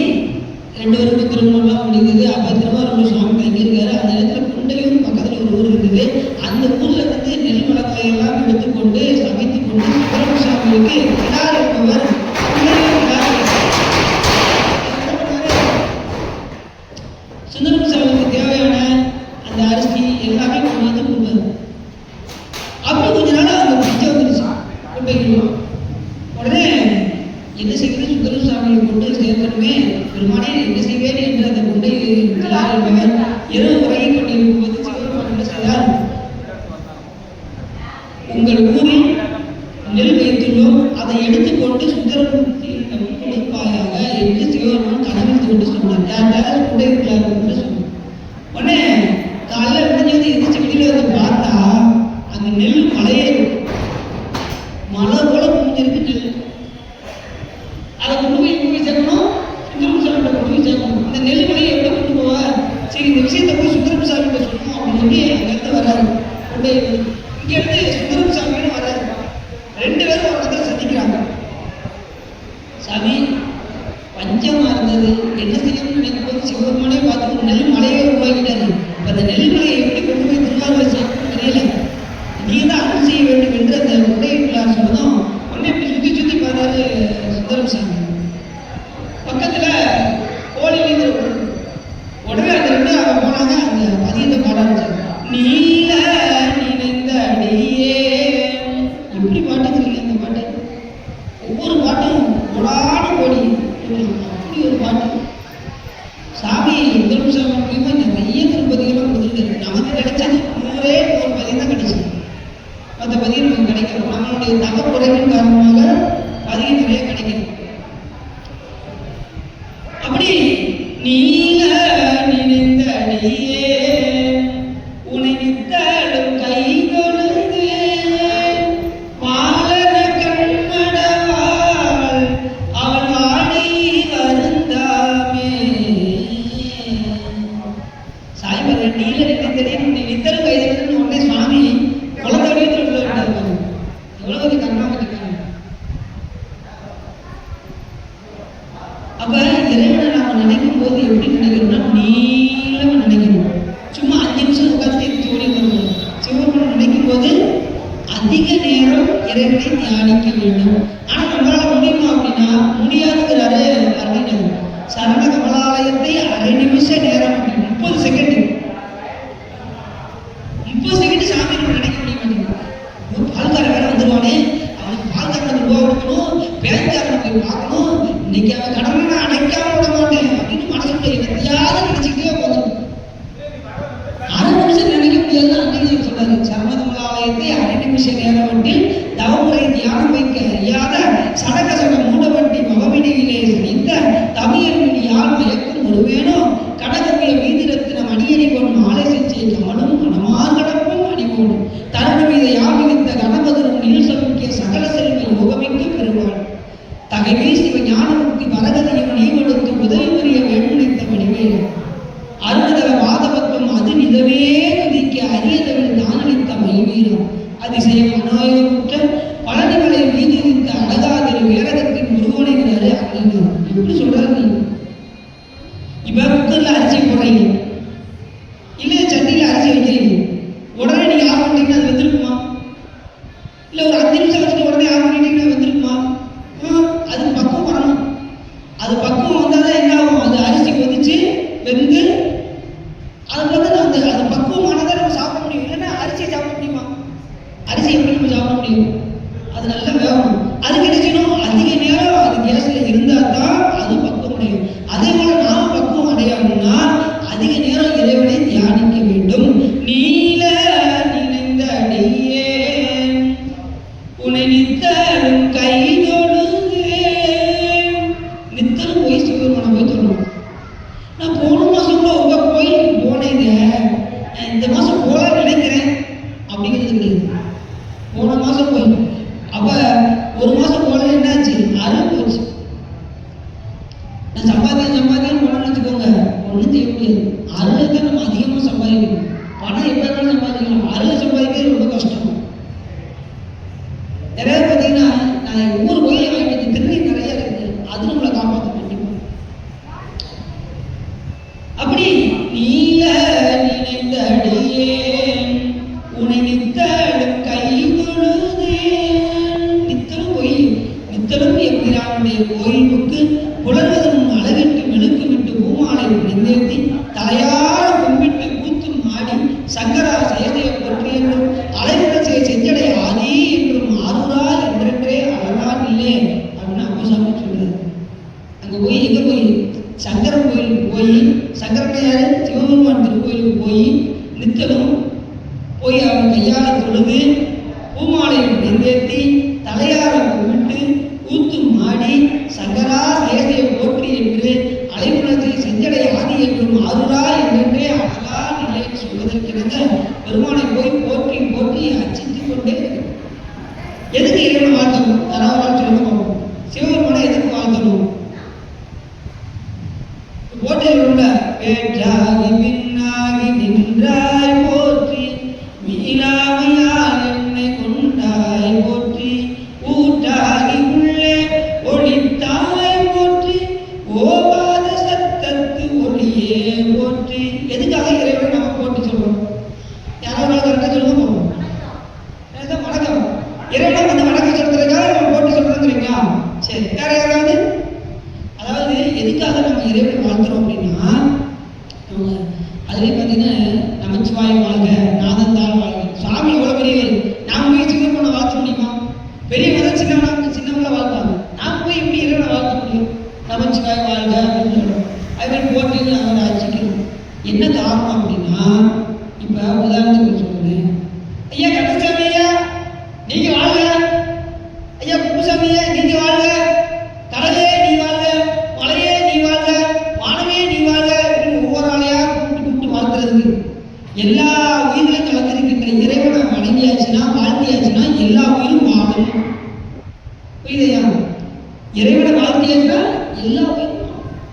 ரெண்டு பேருக்கும் திருமணம்லாம் முடிந்தது. அப்போ திருவாரூர் சுவாமி தங்கியிருக்காரு. அந்த இடத்துல குண்டையூர் பக்கத்தில் ஒரு ஊர் இருக்குது. அந்த ஊரில் வந்து நெல் வளத்தையெல்லாம் எடுத்துக்கொண்டு சமைத்து கொண்டு சுந்தரம் சாமிக்கு கிடார் என்பவர் சுந்தரம் சாமிக்கு தேவையான அந்த அரிசி எல்லாமே கொண்டு வந்து கொடுப்பாரு. அப்படி கொஞ்ச நாள் அந்த பிச்சை வந்துருச்சு கொண்டு. உடனே என்ன செய்வது? சுந்தரம் சாமியை கொண்டு சேர்க்கணுமே, பெருமானே என்ன செய்வேன் என்று அந்த கொண்டை என்பவர் இரவு உறங்கி கொண்டிருக்கும் போது சிவபெருமான் என்ன செய்தார்? உங்கள் ஊரில் நெல் வைத்துள்ளோம், அதை எடுத்துக்கொண்டு சுந்தரம் கொடுப்பாயாக என்று சிவபெருமான் கனவில் கொண்டு சொன்னார். யார்கிட்ட? கொண்டை என்று சொன்னார். உடனே காலைல முடிஞ்சது எதிர்த்து வெளியில வந்து பார்த்தா அங்க நெல் மலையே மலை போல முடிஞ்சிருக்கு நெல். அதை கொண்டு போய் சேர்க்கணும், சுந்தரம் சாமிகிட்ட கொண்டு போய் சேர்க்கணும். இந்த நெல் மலையை எப்படி கொண்டு போவார்? சரி, இந்த விஷயத்தை போய் சுந்தரம் சாமிகிட்ட சொல்லணும் அப்படின்னு சொல்லி அங்கேருந்து வர்றாரு. கொண்டு இங்கேருந்து சுந்தரம் சாமின்னு வர்றாரு. ரெண்டு பேரும் ஒரு இடத்துல சந்திக்கிறாங்க. சாமி பஞ்சமா இருந்தது, என்ன செய்யணும்னு நினைக்கும் போது சிவபெருமானே பார்த்து ஒரு நெல் மலையை உருவாக்கிட்டாரு. இப்போ அந்த நெல் மலையை எப்படி கொண்டு போய் திருவாரூர் சேர்க்கணும்னு தெரியல, நீ தான் அருள் செய்ய வேண்டும் என்று அந்த உடையுள்ளார் சொன்னதும் உடனே இப்படி சுற்றி சுற்றி பார்த்தாரு சுந்தரம் சாமி. பக்கத்துல கோழிலிருந்து உடனே அந்த ரெண்டு அவங்க போனாங்க. அந்த பதியத்தை பாட ஆரம்பிச்சாங்க. நீல நினைந்த அடியே, எப்படி பாட்டுக்கிறீங்க அந்த பாட்டு? ஒவ்வொரு பாட்டும் கொடான கோடி, அப்படி ஒரு பாட்டு. சாமி சுந்தரம் சாமி மூலியமா நிறைய திருப்பதிகள்லாம் கொடுத்துருக்காரு. நமக்கு கிடைச்சது 100 பதியம் தான் கிடைச்சது. மற்ற பதியம் நமக்கு கிடைக்கும். நம்மளுடைய தகக்குறைவின் காரணமாக பதியம் நிறைய கிடைக்கும். அப்படி நீல நினைந்த அடியே உன்னை நித்தடும் கை தொழுது மாலன கண்மடவாள் அவள் வாடி வருந்தாமே. சாய்பாபா நீல நினைத்தடின்னு நித்தரும் கை தொழுதுன்னு உடனே சுவாமி குளத்தடியே தொழுது விட்டாங்க. எவ்வளவு ஒரு கண்ணாம இருக்காங்க. அப்ப இறைவனை நாம நினைக்கும் போது எப்படி நினைக்கணும்னா நீளமா நினைக்கணும். சும்மா 5 நிமிஷம் உட்காந்து தோணி வரணும். சிவபெருமானை நினைக்கும் போது அதிக நேரம் இறைவனை தியானிக்க வேண்டும். ஆனா நம்மளால முடியுமா அப்படின்னா முடியாதுங்கிறாரு அருணினர். சரண கமலாலயத்தை அரை நிமிஷ நேரம், 30 செகண்ட் சாமி நம்ம நினைக்க முடிய மாட்டேங்குது. பால்கார வேற வந்துருவானே, அவனுக்கு பால்காரனுக்கு ரூபா கொடுக்கணும், பேங்காரனை போய் பார்க்கணும், இன்னைக்கு அவன் கடனை நான் அடைக்காம விட மாட்டேன் அப்படின்னு மனசுக்குள்ள எதையாவது நினைச்சுக்கிட்டே போகணும். 6 நிமிஷம் நினைக்க முடியாது. அன்னைக்கு சொல்றாரு, சரணகமலாலயத்தை அரை நிமிஷ நேரம் வண்டில் தவமுறை தியானம் வைக்க அறியாத சடகசட மூடவண்டி மகவினையிலே இந்த தமிழன் யார் மயக்கும் ஒருவேனோ கடகமிய வீதிரத்தினம் அடியணி கொண்டு மாலை செஞ்சை கமலும் மனமார் கடப்பும் அணிவோடும் தருணம் இதை யாமித்த கணபதரும் நீள் சமுக்கிய சகல செல்வ யோகமிக்க பெறுவாள் தகைவே சிவ ஞானமுக்தி வரகதையும் நீவெடுத்து உதவி புரிய வேண்டுணித்த வடிவேல் அருணதவ வாதவத்துவம் அது நிதவே நதிக்க அரியதவன் தானளித்த மைவீரம் அதிசயம் அநாயகமுற்ற பழனிமலை வீதித்த அழகாதிரு வேரகத்தின் முருகனைகிறாரு அப்படின்னு எப்படி சொல்றாரு? நீ இப்ப குக்கர்ல அரிசி போடுறீங்க, இல்ல சட்டியில அரிசி வைக்கிறீங்க, உடனே நீங்க ஆஃப் பண்ணிட்டீங்கன்னா அது வெந்திருக்குமா? இல்ல ஒரு 5 நிமிஷம் வச்சுட்டு உடனே ஆஃப் பண்ணிட்டீங்கன்னா வெந்திருக்குமா? அது பக்குவம் நினைக்கிறேன் அப்படிங்கிறது கிடையாது. போன மாதம் போய் அப்போ ஒரு மாதம் போல என்னாச்சு, அருள் போச்சு. நான் சம்பாதிக்கணும்னு போனேன்னு வச்சுக்கோங்க, ஒன்றும் செய்ய முடியாது. அருளை தான் நம்ம அதிகமாக சம்பாதிக்கணும். பணம் எப்போ வேணாலும் சம்பாதிக்கலாம், அருளை சம்பாதிக்கிறது ரொம்ப கஷ்டம். நிறைய பார்த்தீங்கன்னா நான் ஒவ்வொரு கோயிலையும் வாங்கிட்டு திருநீர் நிறைய இருக்குது, அது நம்மளை காப்பாற்ற கண்டிப்பாக. அப்படி நீல நினைந்தடியே உனை நித்தலும் கை தொழுதேன். நித்தலும் எம்பிரானுடைய கோயிலுக்கு புலர்வதன் அழகிட்டு மெழுக்கு விட்டு பூமாலை நினைந்தேத்தி தலையார கும்பிட்டு கூத்து மாடி சங்கரா செயலையை பற்றி என்றும் அலைவுடைய செஞ்சடை ஆதி என்றும் ஆறுரா என்றென்றே அழகான் இல்லை அப்படின்னு அப்பசாமி சொல்றாரு. அங்கே போய் எங்கே போய் சங்கரன் கோயிலுக்கு போய், சங்கரனையார் சிவபெருமான் திருக்கோயிலுக்கு போய் நித்தலும் போய் அவன் கையாள தொழுது பூமாலை நினைந்தேத்தி தலையார கும்பிட்டு கூத்து மாடி சங்கரா செயலையை போற்றி என்று அலைவுணத்தை செஞ்சடை ஆதி என்றும் ஆறுரா என்றென்றே அழகா நிலைன்னு சொல்வதற்கிணங்க பெருமானை போய் போற்றி போற்றி அச்சித்து கொண்டே இருக்கிறோம். எதுக்கு இறைவனை வாழ்த்தணும்? யாராவது சொல்லுவோம், சிவபெருமானை எதுக்கு வாழ்த்தணும்? போட்டியில் உள்ள வேற்றாகி பின்னாகி நின்றாய் போற்றி மீளாமையால் என்னை கொண்டாய் போற்றி ஊற்றாகி உள்ளே ஒளித்தாய் போற்றி ஓவாத சத்தத்து ஒளியே போற்றி. எதுக்காக இறைவனை நம்ம போட்டி சொல்றோம்? யாராவது கரெக்டாக சொல்லுங்க போவோம். வணக்கம், இறைவனை வந்து வணக்கம் சொல்றதுக்காக நம்ம போட்டி சொல்றோங்கிறீங்களா? சரி, வேற யாராவது? அதாவது எதுக்காக நம்ம இறைவனை வாழ்த்துறோம் அப்படின்னா, அதுலேயே பார்த்தீங்கன்னா நமச்சிவாய வாழ்க, நாதந்தாள் வாழ்க. சாமி எவ்வளோ பெரியவர், நாம் போய் சின்ன வாழ்த்த முடியுமா? பெரியவங்க தான் சின்னவங்கள வாழ்த்தாங்க. நாம் போய் எப்படி இறைவனை வாழ்த்த முடியும்? நமச்சிவாய வாழ்க அப்படின்னு சொல்கிறோம். அதுமாதிரி போட்டின்னு அவரை அச்சிக்கணும். என்ன காரணம் அப்படின்னா, இப்போ உதாரணத்துக்கு சொல்கிறேன், ஐயா கட்டசாமி ஐயா நீங்கள் வாழ்க, ஐயா குப்புசாமி ஐயா நீங்கள் வாழ்க, கடலே நீ வாழ்க, மலையே நீ வாழ்க, வானமே நீ வாழ்க அப்படின்னு ஒவ்வொரு ஆளையா கூப்பிட்டு வாழ்த்துறதுக்கு. எல்லா உயிர்களும் கலந்திருக்கின்ற இறைவனை வணங்கியாச்சுன்னா, வாழ்த்தியாச்சுன்னா எல்லா உயிரும் வாழும். புரியுதையா? இறைவனை வாழ்த்தியாச்சுன்னா எல்லா உயிரும்.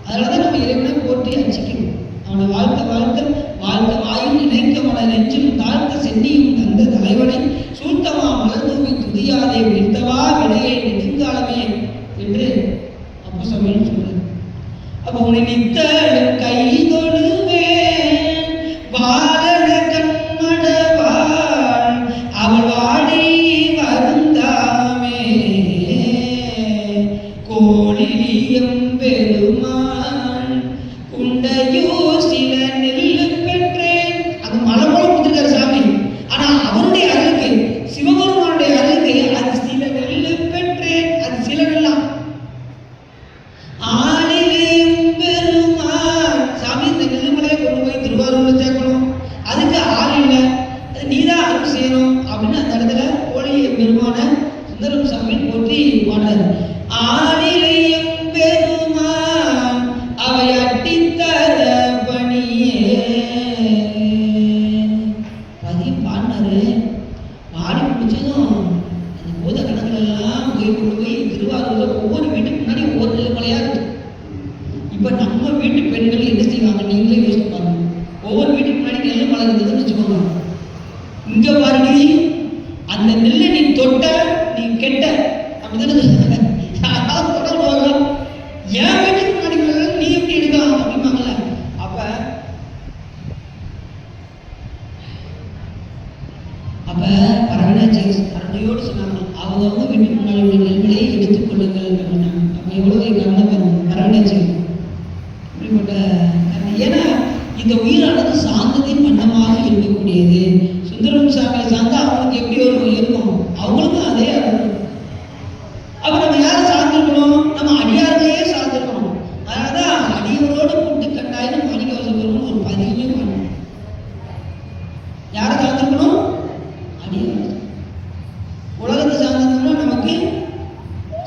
அதனால தான் நம்ம இறைவனை போற்றி அச்சிக்கணும். அவனை வாழ்த்த வாழ்த்த வாழ்த்த வாயும் நினைக்க மன நெஞ்சும் தாழ்த்த சென்னியும் தந்த தலைவனை சூழ்த்தமா மலர்ந்தூவி துதியாதே விழுத்தவா வினையை நெடுங்காலமே என்று அப்போ சமையல் சொல்றாரு. அப்போ உன்னை நித்தலும் கை தொழுவேன் வாழன கண்மடவாள் அவள் வாடி வருந்தாமே கோழிலியம் பெருமான் குண்டையோ சில நெல்லு பெற்றேன். அது மலை போல கொடுத்துருக்காரு சாமி. ஆனா அவருடைய அருளுக்கு, சிவபெருமானுடைய அருளுக்கு அது சில நெல்லு பெற்றேன். அது சில நெல்லாம் ஆளிலேயும் பெருமான். சாமி இந்த நெல்லுமலையை கொண்டு போய் திருவாரூர்ல சேர்க்கணும், அதுக்கு ஆள் இல்லை, நீதான் அருள் செய்யணும் அப்படின்னு அந்த இடத்துல கோழிய பெருமான சுந்தரம் சாமி போற்றி பாடுறாரு. ஆளிலேயும் பெருமான் அவை அட்டித்தர பணியே பதியம் பாடினாரு. பாடி முடிச்சதும் அந்த பூத கணக்குல எல்லாம் போய் கொண்டு போய் திருவாரூர்ல ஒவ்வொரு வீட்டுக்கு முன்னாடி ஒவ்வொரு நெல்லுமலையா இருக்கு. இப்ப நம்ம வீட்டு பெண்கள் என்ன செய்வாங்க நீங்களே யோசிச்சு பாருங்க. ஒவ்வொரு வீட்டுக்கு முன்னாடி நெல்லு மலை இருந்ததுன்னு வச்சுக்கோங்க. இங்க பாருங்க, அந்த நெல்லை நீ தொட்ட நீ கெட்ட அப்படிதானே வரலாம். என் வீட்டுக்கு முன்னாடி நீ எப்படி எடுக்கலாம் அப்படிம்பாங்கல்ல. அப்ப பரவனாச்சி கருணையோடு சொன்னாங்க, அவங்க வீட்டுக்கு முன்னாடி உள்ள நெல்மலையை எடுத்துக் கொள்ளுங்கள் அப்படின்னாங்க. அப்ப எவ்வளவு கருணை பாருங்க பரவனாச்சி அப்படிப்பட்ட. ஏன்னா இந்த உயிரானது சாந்தத்தின் வண்ணமாக இருக்கக்கூடியது. சுந்தரம் சாமியை சார்ந்தா அவங்களுக்கு எப்படி ஒரு இருக்கும், அவங்களுக்கும் அதே அருள். அப்ப நம்ம யாரை சார்ந்திருக்கணும்? நம்ம அடியார்களையே சார்ந்திருக்கணும். அதனாலதான் அடியவரோடு கூட்டு கட்டாயம் மாணிக்க வாசகரும் ஒரு பதிவுமே பண்ணணும். யாரை சார்ந்திருக்கணும்? அடியார். உலகத்தை சார்ந்திருந்தோம்னா நமக்கு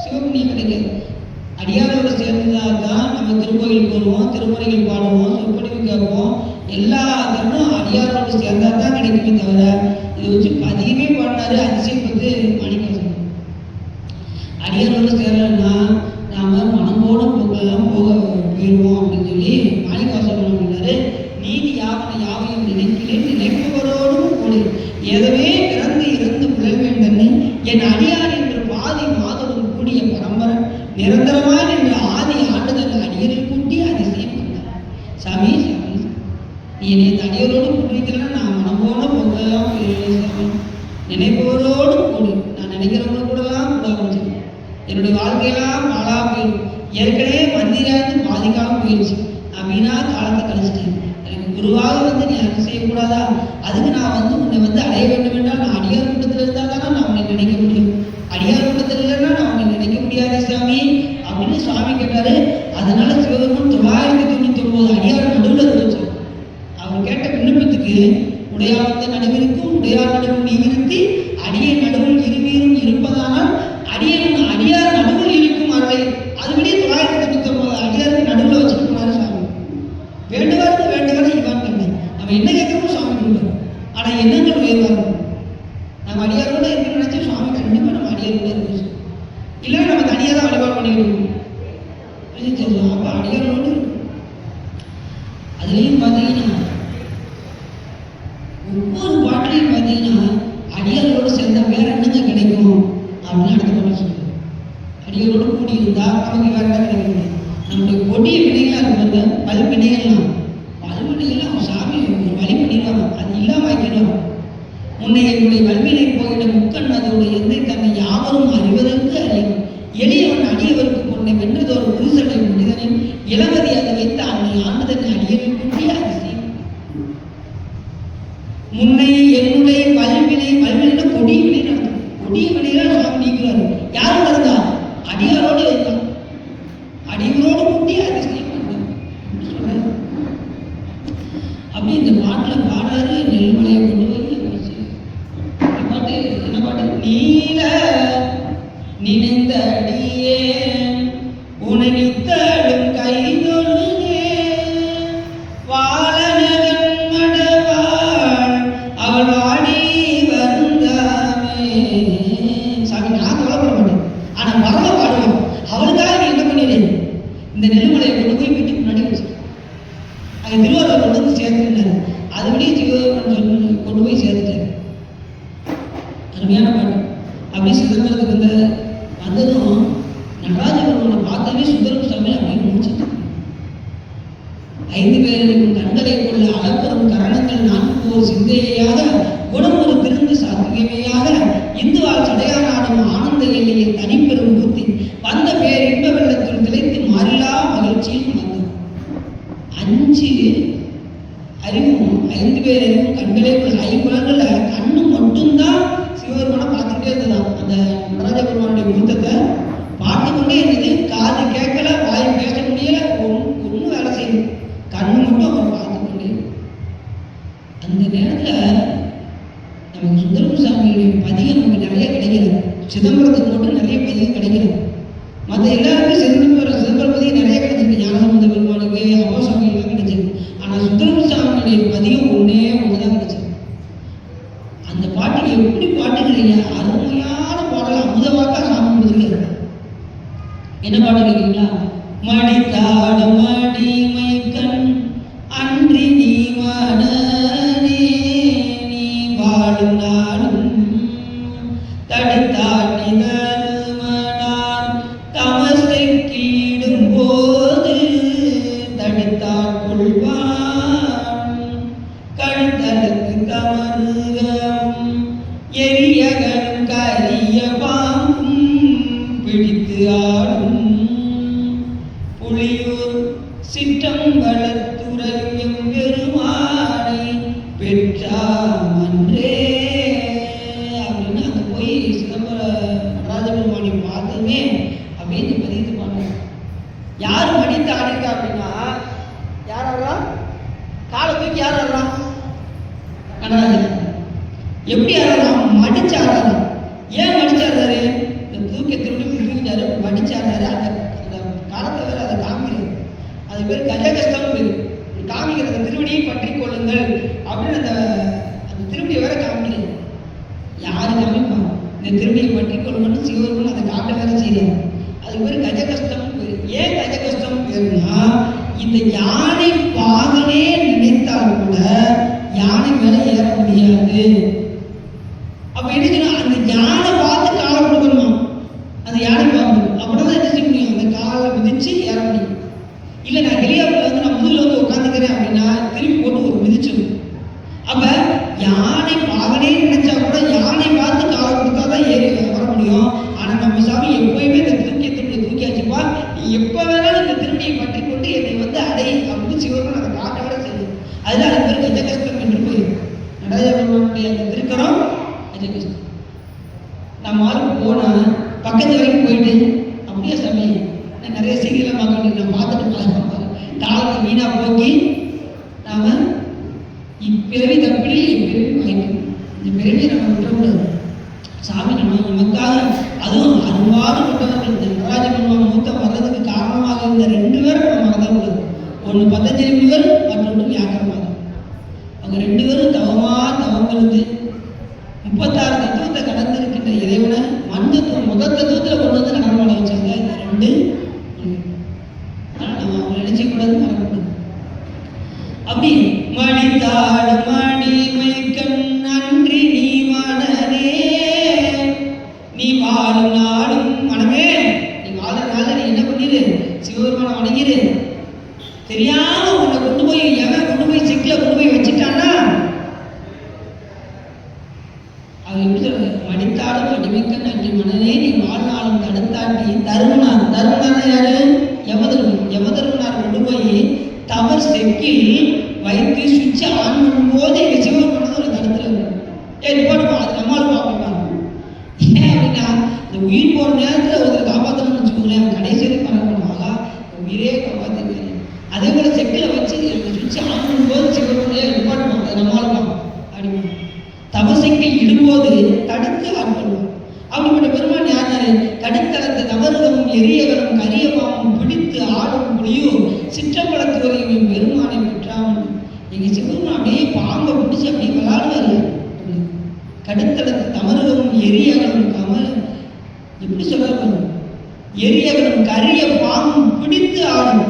சிவபுண்ணியம் கிடைக்காது. அடியாரோட சேர்ந்ததாக தான் நம்ம திருக்கோயிலுக்கு வருவோம், திருமுறைகள் பாடுவோம், சொற்பொழிவு கேட்போம். எல்லா தருணம் அடியாரோடு போய் சேர்ந்தா தான் கிடைக்குமே தவிர இதை வச்சு பதியமே பண்ணாரு அதிசயப்பட்டு மாணிக்கவாசகர். அடியாரோடு சேரலன்னா நாம மனம்போட போகலாம் போயிடுவோம் அப்படின்னு சொல்லி மாணிக்கவாசகர் அப்படின்னாரு, நீதி யாவையும் நினைக்கிறேன் நினைப்பவரோடும் கூடி ஏதவே பிறந்து இறந்து புலவேண்டன்னு என் அடியார் என்று பாதி மாதவும் கூடிய பரம்பரை நிரந்தரமான என்று ஆதி ஆண்டுதல் அடியரில் கூட்டி அதிசயம் பண்ணார். சாமி சாமி நீ என்னை அடியரோடு கூட்டிருக்கிறேன்னா நான் மனம்போட போகலாம் சாமி, நினைப்பவரோடு கூடி நான் நினைக்கிறவங்க கூடலாம் கூடாது, என்னுடைய வாழ்க்கையெல்லாம் பாழா போயிடும், ஏற்கனவே மந்திராந்து பாதிக்காமல் போயிடுச்சு, நான் வீணா காலத்தை கழிச்சிட்டேன், எனக்கு குருவாக வந்து நீ அருள் செய்யக்கூடாதா, அதுக்கு நான் வந்து உன்னை அடைய வேண்டும் என்றால் நான் அடியார் கூட்டத்தில் இருந்தால் தானே நான் உன்னை நினைக்க முடியும், அடியார் கூட்டத்தில் இல்லைன்னா நான் உன்னை நினைக்க முடியாது சாமி அப்படின்னு சுவாமி கேட்டாரு. அதனால சிவபெருமான் 999 அடியார் நடுவில் இருந்துச்சு. அவர் கேட்ட விண்ணப்பத்துக்கு உடையாளத்தை நடுவிற்கும் உடையார் நடுவில் நீ இருத்தி அடியை நடுவில் இருவீரும் இருப்பதானால் அடியார் நடுவில் இருக்கும் அருளை அதுபடி 999 அடியாருக்கு நடுவில் வச்சுட்டு போனாரு சாமி. வேண்டுவார் இவான் கண்ணு நம்ம என்ன கேட்கறோம் சுவாமி கொடுப்பாரு. ஆனா எண்ணங்கள் உயர்வாரு. நம்ம அடியாரோட இருக்குன்னு நினைச்சு சுவாமி கண்டிப்பா நம்ம அடியாரோட இருக்கு, இல்லைன்னா நம்ம தனியாக தான் வழிபாடு பண்ணிக்கிட்டு அப்ப அடியாரோடு அதுலயும் பாத்தீங்கன்னா ஒவ்வொரு பாட்டிலையும் பாத்தீங்கன்னா அடியாரோடு சேர்ந்தா வேற என்னங்க கிடைக்கும் அப்படின்னு அடுத்த பாட்டு சொல்லுவாங்க. அடியாரோடு கூடி இருந்தா நமக்கு வேற என்ன கிடைக்கும்? நம்முடைய கொடிய வினைகளா இருப்பாங்க, பல்வினைகள்லாம் சாமி ஒரு வழி பண்ணிடுவாங்க, அது இல்லாம ஆக்கிடுவாங்க. முன்னை என்னுடைய வல்வினை போயிட முக்கண் அதோடைய எந்தை தன்னை யாவரும் அறிவதற்கு அறியும் எளியவன் அடியவருக்கு பொன்னை வென்றதோர் புரிசடை மனிதனின் இளவதி அதை வைத்து அன்னை ஆண்டுதனை அடியவில் கூட்டி அதிசயம். முன்னை என்னுடைய வல்வினை கொடிய வினை நடக்கும், கொடிய வினைகளை சுவாமி நீக்கிறாரு. யாரும் இருந்தா அடியாரோடு இருந்தான், அடியவரோடு கூட்டி அதிசயம் சொல்றாரு. அப்படி இந்த பாட்டுல பாடாரு நெல்மலையை கொண்டு போய் பாட்டு என்ன பாட்டு? நீல நினைந்த அடியே உனை நித்தடும் கைதொழுதே வாழனவன் மடவாள் அவள் வாடி வருந்தாமே. சாமி நான் கவலைப்பட மாட்டேன், ஆனா மரல பாடுவோம். அவளுக்காக நீ என்ன பண்ணிடுறேன்? இந்த நெல்மலையை கொண்டு போய் வீட்டுக்கு முன்னாடி வச்சு அங்கே திருவாரூர் கொண்டு வந்து சேர்த்துருந்தாரு. அதுபடியே சிவபெருமான் கொண்டு போய் சேர்த்துட்டாரு. அருமையான பாட்டு. அப்படியே சிதம்பரத்துக்கு வந்ததும் நடராஜபெருமானை பார்த்தவே சுந்தரம் சாமி அப்படியே முடிச்சுட்டு 5 பேரின் கண்களை கொள்ள அளப்பெறும் கரணங்கள் 4 சிந்தையாக குணம் ஒரு திருந்து சாத்விகமையாக இந்துவால் சடையானாடும் ஆனந்த எல்லையை தனிப்பெரும் பூத்தி வந்த பேர் இன்ப வெள்ளத்தில் திளைத்து மாறிலா மகிழ்ச்சியில் மலர்ந்தது. 5 அறிவும் 5 பேர் அறிவும் கண்களே உள்ள 5 குலங்கள்ல கண்ணு மட்டும்தான் சிவபெருமானை பார்த்துக்கிட்டே இருந்ததான். அந்த நடராஜ பெருமானுடைய விருத்தத்தை பார்த்துக்கொண்டே இருந்தது. காது கேட்கல, வாய் பேச முடியல, ஒன்றும் வேலை செய்யணும், கண்ணு மட்டும் அவர் பார்த்துக்கொண்டே. அந்த நேரத்துல நமக்கு சுந்தரம் சாமியுடைய பதிகம் நமக்கு நிறைய கிடைக்கிறது. சிதம்பரத்துக்கு மட்டும் நிறைய பதிகம் கிடைக்கிறது. மற்ற எல்லாருக்கும் சிதம்பர பதிகம் நிறைய கிடைச்சிருக்கு. ஞானசம்பந்த பெருமானுக்கு அப்பா சாமிகளுக்கு கிடைச்சிருக்கு. ஆனா சுந்தரம் சாமியுடைய பதிகம் ஒன்னே ஒண்ணுதான் கிடைச்சிருக்கு. அந்த பாட்டு எப்படி பாட்டுக்கிறீங்க? அருமையான பாடல், அமுதவாக்கா சாமி கொடுத்துருக்காரு. என்ன பாட்டு கேட்கிறீங்களா? மடித்தாடு மடிமை கண் அன்றி நீ வாடனே நீ வாழும் நாடும் தடுத்தாட்டி தருமனார் தமசை கீடும் போது தடுத்தார் கொள்வான் கழுத்தலுக்கு கமருகம் எரியகன் கரிய பாம்பும் பிடித்து ஆடும் புலியூர் சிற்றம்பலத்துறையும் பெருமானை பெற்றாமன்றே அப்படின்னு அங்கே போய் சிதம்பர நடராஜ பெருமானை பார்த்ததுமே அப்படின்னு பதித்து பாடுறாங்க. யார் மடித்து ஆடிருக்கா அப்படின்னா யார் ஆடுறா? காலை தூக்கி யார் ஆடுறா? நடராஜன். எப்படி ஆடுறான்? மடிச்சு ஆடுறாரு. ஏன் மடிச்சாடுறாரு? இந்த தூக்கி தூக்கிட்டாரு, மடிச்சாடுறாரு. அந்த காலத்தை வேற அதை காமிக்கிறது. அது பேர் கஜகஸ்தம் பேர். காமிக்கிறது திருவடியை பற்றி கொள்ளுங்கள் அப்படின்னு அந்த இந்த திரும்பியை பற்றி கொள்ளணும்னு சிவபெருமான் அதை காட்ட வேற செய்யறாரு. அது பேர் கஜ கஷ்டம் பேர். ஏன் கஜ கஷ்டம் பேருன்னா, இந்த யானை பாகனே நினைத்தால் கூட யானை மேல ஏற முடியாது. அப்ப என்ன செய்யணும், அந்த யானை பார்த்து காலை கொடுக்கணுமா, அந்த யானை பார்க்கணும். அப்படிதான் என்ன செய்ய முடியும், அந்த காலை மிதிச்சு ஏற முடியும். இல்லை நான் ஹெலிகாப்டர்ல வந்து நான் முதுகுல வந்து உட்காந்துக்கிறேன் அப்படின்னா திரும்பி போட்டு ஒரு மிதிச்சிடும். அப்ப யானை பாகனே நினைச்சா கூட யானை பார்த்து காலை கொடுத்தாதான் ஏறி வர முடியும். ஆனா நம்ம சாமி எப்பயுமே இந்த திரும்பியை தூக்கியாச்சுப்பா, நீ எப்ப வேணாலும் இந்த திரும்பியை பற்றி கொண்டு என்னை வந்து அடை அப்படின்னு சிவபெருமான் அதை காட்ட விட செய்யும். அதுதான் அது பேர் கஜ கஷ்டம் என்று பேர். நடராஜபெருமானுடைய அந்த திருக்கரம் கஜ கஷ்டம். நம்ம ஆளுக்கு போனா பக்கத்து வரைக்கும் போயிட்டு அப்படியே சாமி நிறைய சீரியலாம் பார்க்க வேண்டியது நான் பார்த்துட்டு காலத்தை வீணா போக்கி நாம இப்பிறவி தப்பிடில் இப்பிறவி வாய்க்கும். இந்த பிறவியை நம்ம விட்டுறக்கூடாது. சாமி நம்ம நமக்காக அதுவும் அன்பான கொண்டவர்கள் இந்த நடராஜபெருமான் மூத்தம் வர்றதுக்கு காரணமாக இருந்த 2 பேரும் நம்ம மறந்துடக்கூடாது. ஒன்று பதஞ்சலி முனிவர், மற்றொன்று வியாக்கரமாதர். அவங்க 2 பேரும் தவம் இருந்து 36 தத்துவத்தை கடந்திருக்கின்ற இறைவனை மண் தத்துவம் முதல் தத்துவத்தில் கொண்டு வந்து நடனமாட வச்சாங்க இந்த 2. ஆனால் நம்ம அவங்களை நினைச்சக்கூடாது, மறக்கக்கூடாது. அப்படி மணித்தாடு மணிமை கண் நன்றி நீ மனநே, நீ வாழும் நாடும் மனமே, நீ வாழ நாள நீ என்ன பண்ணிடு, சிவபெருமான வணங்கிடு. தெரியாம உன்னை கொண்டு போய் எவன் கொண்டு போய் சிக்கில கொண்டு போய் வச்சுட்டான்னா அவன் எப்படி சொல்ற, மடித்தாடும் அடிமைக்கண் நன்றி மனநே, நீ வாழ்நாளும் தடுத்தாட்டி தருமனார். தருமனார் யாரு, யமதர்மனார் கொண்டு போய் தவர் செக்கில் வைத்து சுவிட்ச் ஆன் பண்ணும்போது எங்க சிவபெருமான் ஒரு தடுத்துறாரு. நிப்பாடுப்பா, அது நம்மளும் பார்ப்பாங்க. ஏன் அப்படின்னா இந்த உயிர் போற நேரத்தில் ஒருத்தர் காப்பாற்றணும்னு வச்சுக்கோங்களேன், அவன் கடைசி வரைக்கும் பரவாயில்ல, உயிரே காப்பாற்றிருக்காரு. அதே போல செக்கில் வச்சு சுவிட்ச் ஆன் பண்ணும்போது சிவபெருமான் நிப்பாடுவான், அது நம்மளும் அப்படிமா தவசைக்கு இடும்போது தடுத்து ஆன் பண்ணுவான். அப்படிப்பட்ட பெருமான் யாரு, கடுத்தளத்த தவறுகளும் எரியவரும் கரியமாவும் பிடித்து ஆடும் புலியும் சிற்றம்பலத்துவரையும் பெருமானை பெற்றான். எங்க சிவபெருமான் அப்படியே பாம்பை பிடிச்சி அப்படியே விளாடுவாரு. கடுத்தளத்த தவறுகளும் எரியவரும் கமல் எப்படி சொல்றாரு, எரியவரும் கரிய பாம்பும் பிடித்து ஆடும்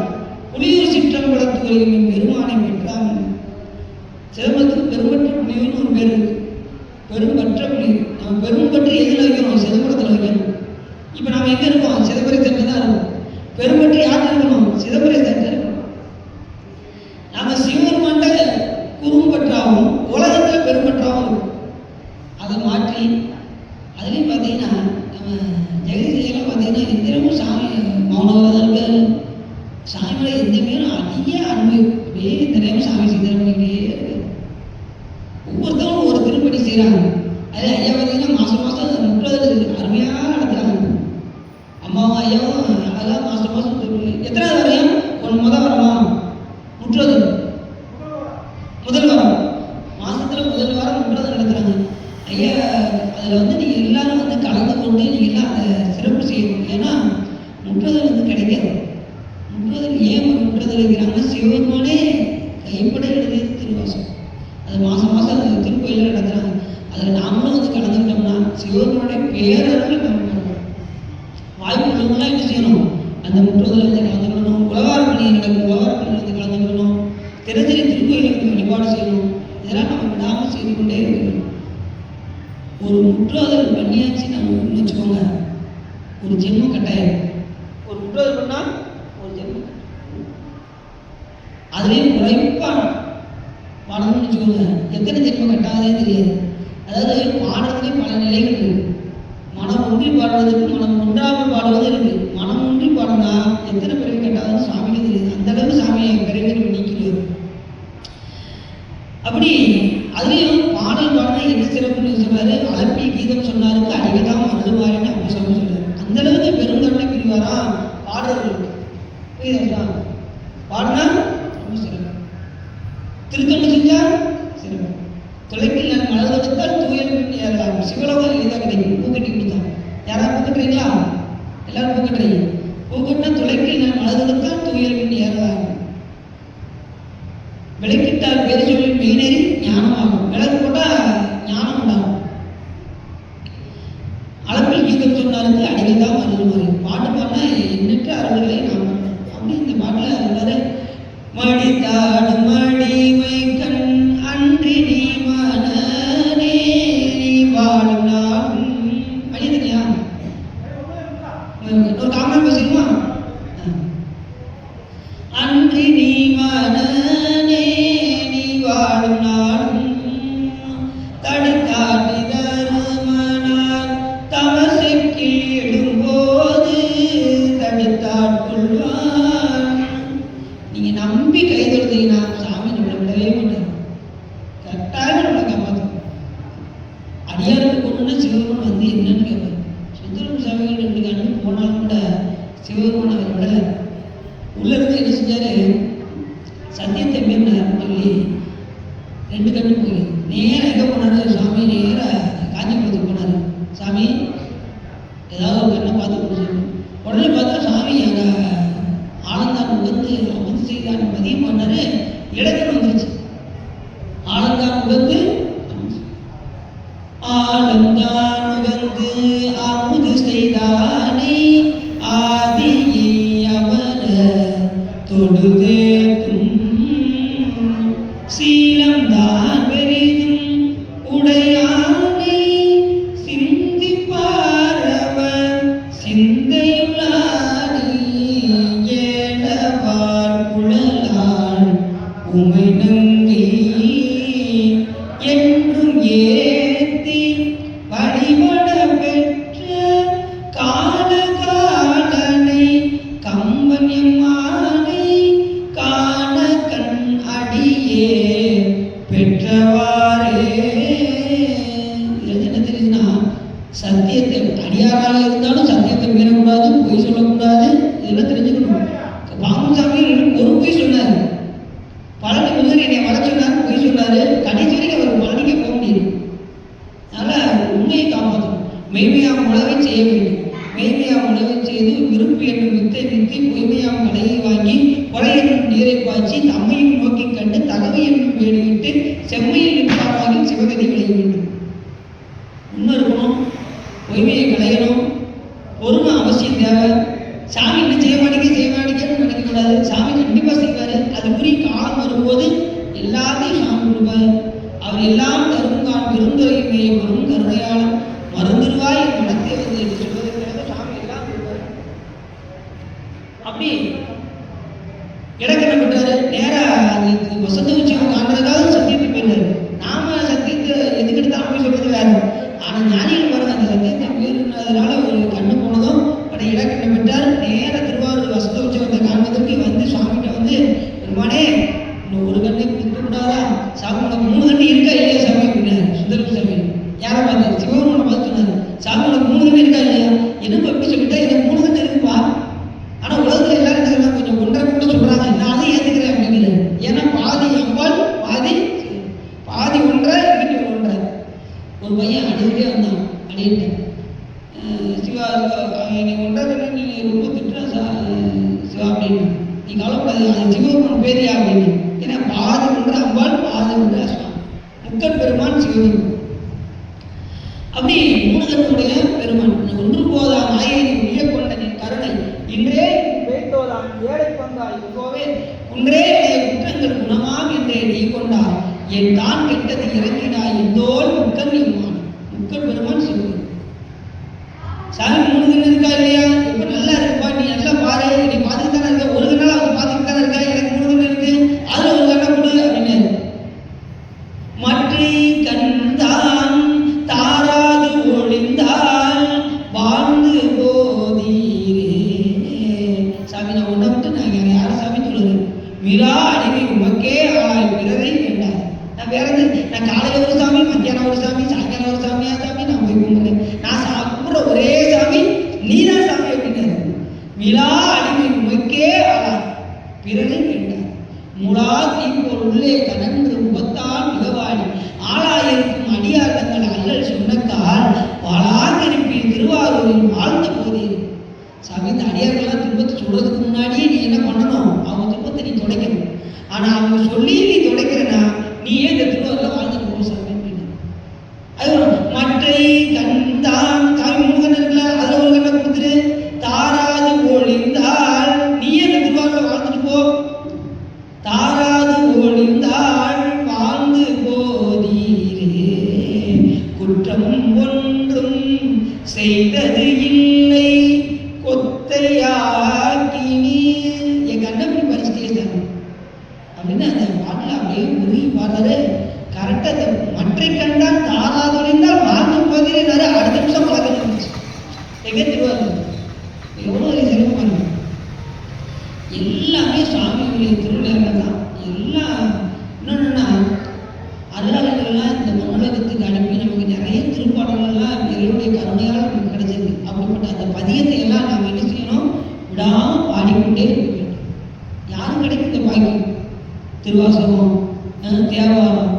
புலியூர் சிற்றம்பலத்துவரையும் பெருமானை பெற்றான். சிதம்பரத்துக்கு பெரும்பற்ற புலியூர்னு ஒரு பேர் இருக்கு. பெரும்பற்ற புலியூர். நம்ம பெரும்பற்று எதில் வைக்கிறோம், சிதம்பரத்தில் வைக்கணும். இப்போ நம்ம எங்கே இருக்கோம், சிதம்பரை தட்டில் தான் இருக்கோம். பெரும்பற்று யார்கிட்ட இருக்கணும், சிதம்பரை தட்டில் இருக்கணும். நம்ம சிவபெருமான்ட குறும்பற்றாகவும் உலகத்தில் பெரும்பற்றாகவும் இருக்கும். அதை மாற்றி அதுலேயும் பார்த்தீங்கன்னா நம்ம ஜெகதீசெல்லாம் பார்த்தீங்கன்னா எந்திரமும் சாமி மௌனமாக தான் இருக்காரு. சாமி மேலே எந்த பேரும் அதிக அன்பு, அப்படியே இந்த நேரம் சாமி சிந்தனை பண்ணிக்கிட்டே இருக்கு. ஒவ்வொருத்தவங்களும் ஒரு திருப்பணி செய்கிறாங்க. அது ஐயா பார்த்தீங்கன்னா மாதம் முற்றோதல் அருமையாக நடத்துகிறாங்க. அம்மாவும் ஐயாவும் அழகாக மாதம் எத்தனாவது வரையும் முதல் வரமா முற்றோதல் முதல் வாரம் மாதத்தில் முதல் வாரம் முற்றோதல் நடத்துகிறாங்க. ஐயா அதில் வந்து நீங்கள் எல்லாரும் வந்து கலந்து கொண்டு நீங்கள் எல்லாம் அதை சிறப்பு செய்யணும். ஏன்னா முற்றோதல் வந்து கிடைக்காது. முற்றோதல் ஏன் முற்றோதல் இருக்கிறாங்க, சிவபெருமானே கைப்பட எழுதி திருவாசம். அது மாதம் அது திருக்கோயிலில் நடத்துகிறாங்க. அதில் நாமளும் வந்து கலந்துக்கிட்டோம்னா சிவபெருமானுடைய பேரருள் நம்ம பண்ணணும். வாய்ப்பு உள்ளவங்களாம் என்ன செய்யணும், அந்த முற்றோதலில் வந்து கலந்துக்கணும். உலகாரப்பணி நடக்கும், உலகாரப்பணியில் வந்து கலந்துக்கணும். தினசரி திருக்கோயிலை வந்து வழிபாடு செய்யணும். இதெல்லாம் நம்ம விடாமல் செய்து கொண்டே இருக்கணும். ஒரு முற்றோதல் பண்ணியாச்சு நம்ம வச்சுக்கோங்க, ஒரு ஜென்மம் கட்டாயம். ஒரு முற்றோதல் பண்ணால் ஒரு ஜென்மம், அதுலேயும் உழைப்பான பாடணும்னு வச்சுக்கோங்க. எத்தனை ஜென்மம் கட்டாதே தெரியாது. அதாவது பாடுறதுலேயே பல நிலைகள் இருக்கு. மனம் ஒன்றி பாடுறதுக்கு மனம் ஒன்றாமல் பாடுவது இருக்கு. மனம் ஒன்றி பாடுனா எத்தனை பிறகு கட்டாதுன்னு சாமிக்கு தெரியுது. அந்த அளவுக்கு சாமியை பிறகு நீக்கிறது. அப்படி அதுலேயும் பாடல் பாடினா என்ன சிறப்புன்னு சொல்றாரு, அலப்பிய கீதம் சொன்னாருக்கு அடிக்கதான் அழுவாரின்னு அப்படி சொல்றாரு. அந்த அளவுக்கு பெருங்கருணை பிரிவாரா பாடுறவர்களுக்கு. புரியுதா, பாடினா ரொம்ப சிறப்பு. திருத்தொண்டு செஞ்சா சிறப்பு. தொலைப்பில் நான் மலர் கொடுத்தால் தூயல் ஏறலாம். சிவலோகம் எளிதாக கிடைக்கும். பூக்கட்டி கொடுத்தான். யாராவது பூக்கட்டுறீங்களா, எல்லாரும் பூக்கட்டுறீங்க. பூக்கட்டினா தொலைப்பில் நான் மலர் கொடுத்தால் தூயல் மின் ஏறலாம். விளக்கிட்டால் பேர் சொல்லி மெய்நெறி ஞானமாகும். விளக்கு போட்டால் ஞானம் உண்டாகும். அடிதான் வருவாரு. பாட்டு பாடினா எண்ணற்ற அருள்களை நாம் அப்படி இந்த பாட்டில் இருந்தாரு. மடித்தாடு மடிமை கண் அன்றி நீ மனநே நீ வாழும் நாளும் அடியா ஒரு காமெடி பேசிடுமா? அன்றி நீ மனநே நீ வாழும் நாளும் தடுத்தாட்டி தருமனார் தமசுக்கு இடும்போது தடுத்தாட்கொள்வார். நீங்க நம்பி கை தொடுத்தீங்கன்னா சாமி நம்மளை விடவே மாட்டார். கரெக்டாக நம்மளை காப்பாற்றும். அடியாருக்கு கொண்டுன்னா சிவபெருமான் வந்து என்னன்னு கேட்பார். சுந்தரம் சாமிகள் 2 கண்ணு போனாலும் கூட சிவபெருமான் அவர் விடலை. உள்ள இருந்து என்ன செஞ்சாரு, சத்தியத்தை மீறினார் சொல்லி 2 கண்ணு போய் நேராக எங்கே போனாரு சாமி? நேராக காஞ்சிபுரத்துக்கு போனார். சாமி ஏதாவது ஒரு கண்ணை பார்த்து கொடுத்து உடனே பார்த்தா சாமி அங்கே ஆனந்தான் உகந்து அமர்ந்து செய்தான் மதியம் பண்ணாரு. இடத்துல வந்துருச்சு. ஆனந்தான் உகந்து ஆனந்தான் உகந்து அமுது செய்தானே ஆதி அமர தொழுதேத்தும் சீலம் தான் பெரிதும் உடையானை சிந்திப்பாரவர் சிந்தையுள்ளானை ஏழவார் குழலான் உமை நங்கி என்றும் ஏத்தி வழிபட பெற்ற காலகாலனை கம்பன்யம்மானை காண கண் அடியே பெற்றவாறே. இது என்ன தெரியுதுன்னா, சத்தியத்தை அடியாராக இருந்தாலும் சத்தியத்தை மீறக்கூடாது, பொய் சொல்லக்கூடாது. இதெல்லாம் தெரிஞ்சுக்கணும். பாமுசாமி ஒரு பொய் சொன்னார். பழனி முதல் என்னை வர சொன்னார், பொய் சொன்னார். கடைசி வரைக்கும் அவர் பழனிக்கு போக முடியாது. அதனால் உண்மையை காப்பாற்றணும். மெய்மையாம் உணவை செய்ய வேண்டும். மெய்மையாம் உணவை செய்து விருப்பு என்னும் வித்தை வித்தி பொய்மையாம் கடையை வாங்கி கொலை என்னும் நீரை பாய்ச்சி தம்மையும் நோக்கி கண்டு தகவை என்னும் வேடிவிட்டு செம்மையில் நிற்பாராகி சிவகதி விளைய வேண்டும். உண்மை இருக்கணும், பொய்மையை களையணும், பொறுமை அவசியம் தேவை. சாமி என்ன செய்ய மாட்டேங்கன்னு நினைக்கக்கூடாது. சாமி கண்டிப்பாக செய்வார். அதுக்குரிய காலம் வரும்போது எல்லாத்தையும் சாமி கொடுப்பார். அவர் எல்லாம் தருங்கான் பெருந்துரையுமே பெரும் கருணையாளம் மருந்துருவாய் மனத்தை வந்து என்று சொல்வதற்காக சாமி எல்லாம் கொடுப்பார். அப்படி இடக்கண்ண விட்டாரு. நேராக வசந்த உச்சம் காண்றதுக்காக சத்தியத்தை போயிடுறாரு. நாம சத்தியத்தை எதுக்கெடுத்து அமைய சொல்றது வேற. ஆனால் ஞானிகள் பாருங்க, அந்த சத்தியத்தை மீறினதுனால ஒரு கண்ணு போனதும் உடனே இடக்கண்ண விட்டார். நேர திருவாரூர் வசந்த உச்சவத்தை காண்பதற்கு வந்து சுவாமிகிட்ட வந்து, பெருமானே இன்னும் ஒரு கண்ணை கொடுக்கக்கூடாதா? சாமி உனக்கு 3 கண்ணு இருக்கா இல்லையா சாமி அப்படின்னாரு. சுந்தரம் சாமி யாரை பார்த்தாரு? சிவபெருமானை பார்த்து சொன்னாரு. சாமி உனக்கு 3 கண்ணு இருக்கா இல்லையா? என்னப்பா எப்படி சொல்லிட்டா? எனக்கு 3 கண்ணு இருக்குப்பா. ஆனால் உலகத்தில் எல்லாரும் என்ன கொஞ்சம் 1.5 கூட சொல்கிறாங்க. நானும் ஏற்றுக்கிறேன் அப்படிங்கிறாரு. ஏன்னா பாதி அம்பாள் பாதி 1.5 இன்னைக்கு 1.5. ஒரு பையன் அடிக்கிட்டே வந்தான். அடிக்கிட்டேன் சிவா நீ 1.5 நீ ரொம்ப திட்டுற சிவா அப்படின்னு. நீ கவலைப்படாது, அது சிவபெருமான் பேரியா அப்படின்னு. ஏன்னா பாதி 1.5 அம்பாள் பாதி 1.5 சிவா. முக்கன் பெருமான் சிவபெருமான். அப்படி 3 கண்ணுடைய பெருமான். ஒன்று போதா நாயகி உய கொண்ட நின் கருணை இன்றே வைத்தோதான் ஏழை கொண்டாய் கோவே குன்றே குற்றங்கள் குணமாம் என்றே நீ கொண்டாய் என் தான் கெட்டது இறங்கினாய் எந்தோல் முக்கன் இம்மான். முக்கன் பெருமான் சிவன். சாமி 3 கண்ணு இருக்கா இல்லையா? இப்ப நல்லா இருக்குப்பா, நீ நல்லா பாரு, நீ பார்த்துட்டு தானே இருக்க. ஒரு கண்ணால் அவங்க பார்த்துட்டு தானே இருக்கா. எனக்கு 3 கண்ணு இருக்கு, அதுல ஒரு கண்ணை கொடு அப்படின்னு. மற்றை கண்தான் தாராது ஒளிந்தால் வாழ்ந்து போதீரே. சாமி நான் உன்னை விட்டு நான் யார சாமி சொல்லுறேன். மிரா அடிமை உமக்கே ஆளாய் பிறரை வேண்டாது. நான் வேற நான் காலையில் ஒரு சாமி, மத்தியானம் ஒரு சாமி, சாயங்காலம் ஒரு சாமியா சாமி நான் போய் கும்பிட்றேன். நான் சாப்பிட்ற ஒரே சாமி நீதான் சாமி அப்படின்னாரு. மிரா அடிமை உமக்கே ஆளாய் பிறரை வேண்டாது. முழா தீப்போர் உள்ளே கனன்று முகத்தால் மிகவாடி ஆளாயிருக்கும் அடியார் தங்கள் அல்லல் சொன்னக்கால் வாழாதிருப்பி திருவாரூரில் வாழ்ந்த போதே. சாமி இந்த அடியார்கள்லாம் துன்பத்தை சொல்றதுக்கு முன்னாடியே நீ என்ன பண்ணணும்? அவங்க துன்பத்தை நீ துடைக்கணும். ஆனால் அவங்க சொல்லி நீ துடைக்கிறனா நீயே இந்த திருவாரூரில் வாழ்ந்துட்டு போ சாமி அப்படின்னு. அது மற்றை கண்தான் சாமி 3 கண்ணு இருக்குல்ல, அதில் ஒரு கண்ணை கொடுத்துரு. குற்றம் ஒன்றும் செய்தது இல்லை கொத்தையாக்கினி. என் கண்ணை அப்படி பறிச்சுட்டே சார் அப்படின்னு அந்த பாட்டில் அப்படியே உருகி பாடுறாரு. கரெக்டாக அந்த மற்றை கண்டால் தாராதொழிந்தால் வாழ்ந்து போகிறேன்னாரு. அடுத்த நிமிஷம் பழக்கம் இருந்துச்சு எங்கே திருவாரூர். எவ்வளோ சிறப்பாக இருக்கும். எல்லாமே சுவாமியுடைய திருவிழாக்கள் தான். எல்லாம் இன்னொன்றுன்னா அருளாளர்கள்லாம் இந்த மண்ணுலகத்துக்கு அனுப்பி நமக்கு நிறைய திருப்பாடல்கள்லாம் இறைவனுடைய கருணையால் நமக்கு கிடைச்சிருக்கு. அப்படிப்பட்ட அந்த பதியத்தை எல்லாம் நாம் என்ன செய்யணும், விடாமல் பாடிக்கொண்டே இருக்க வேண்டும். யாரும் கிடைக்கும் இந்த பாக்கியம்? திருவாசகம், தேவாரம்,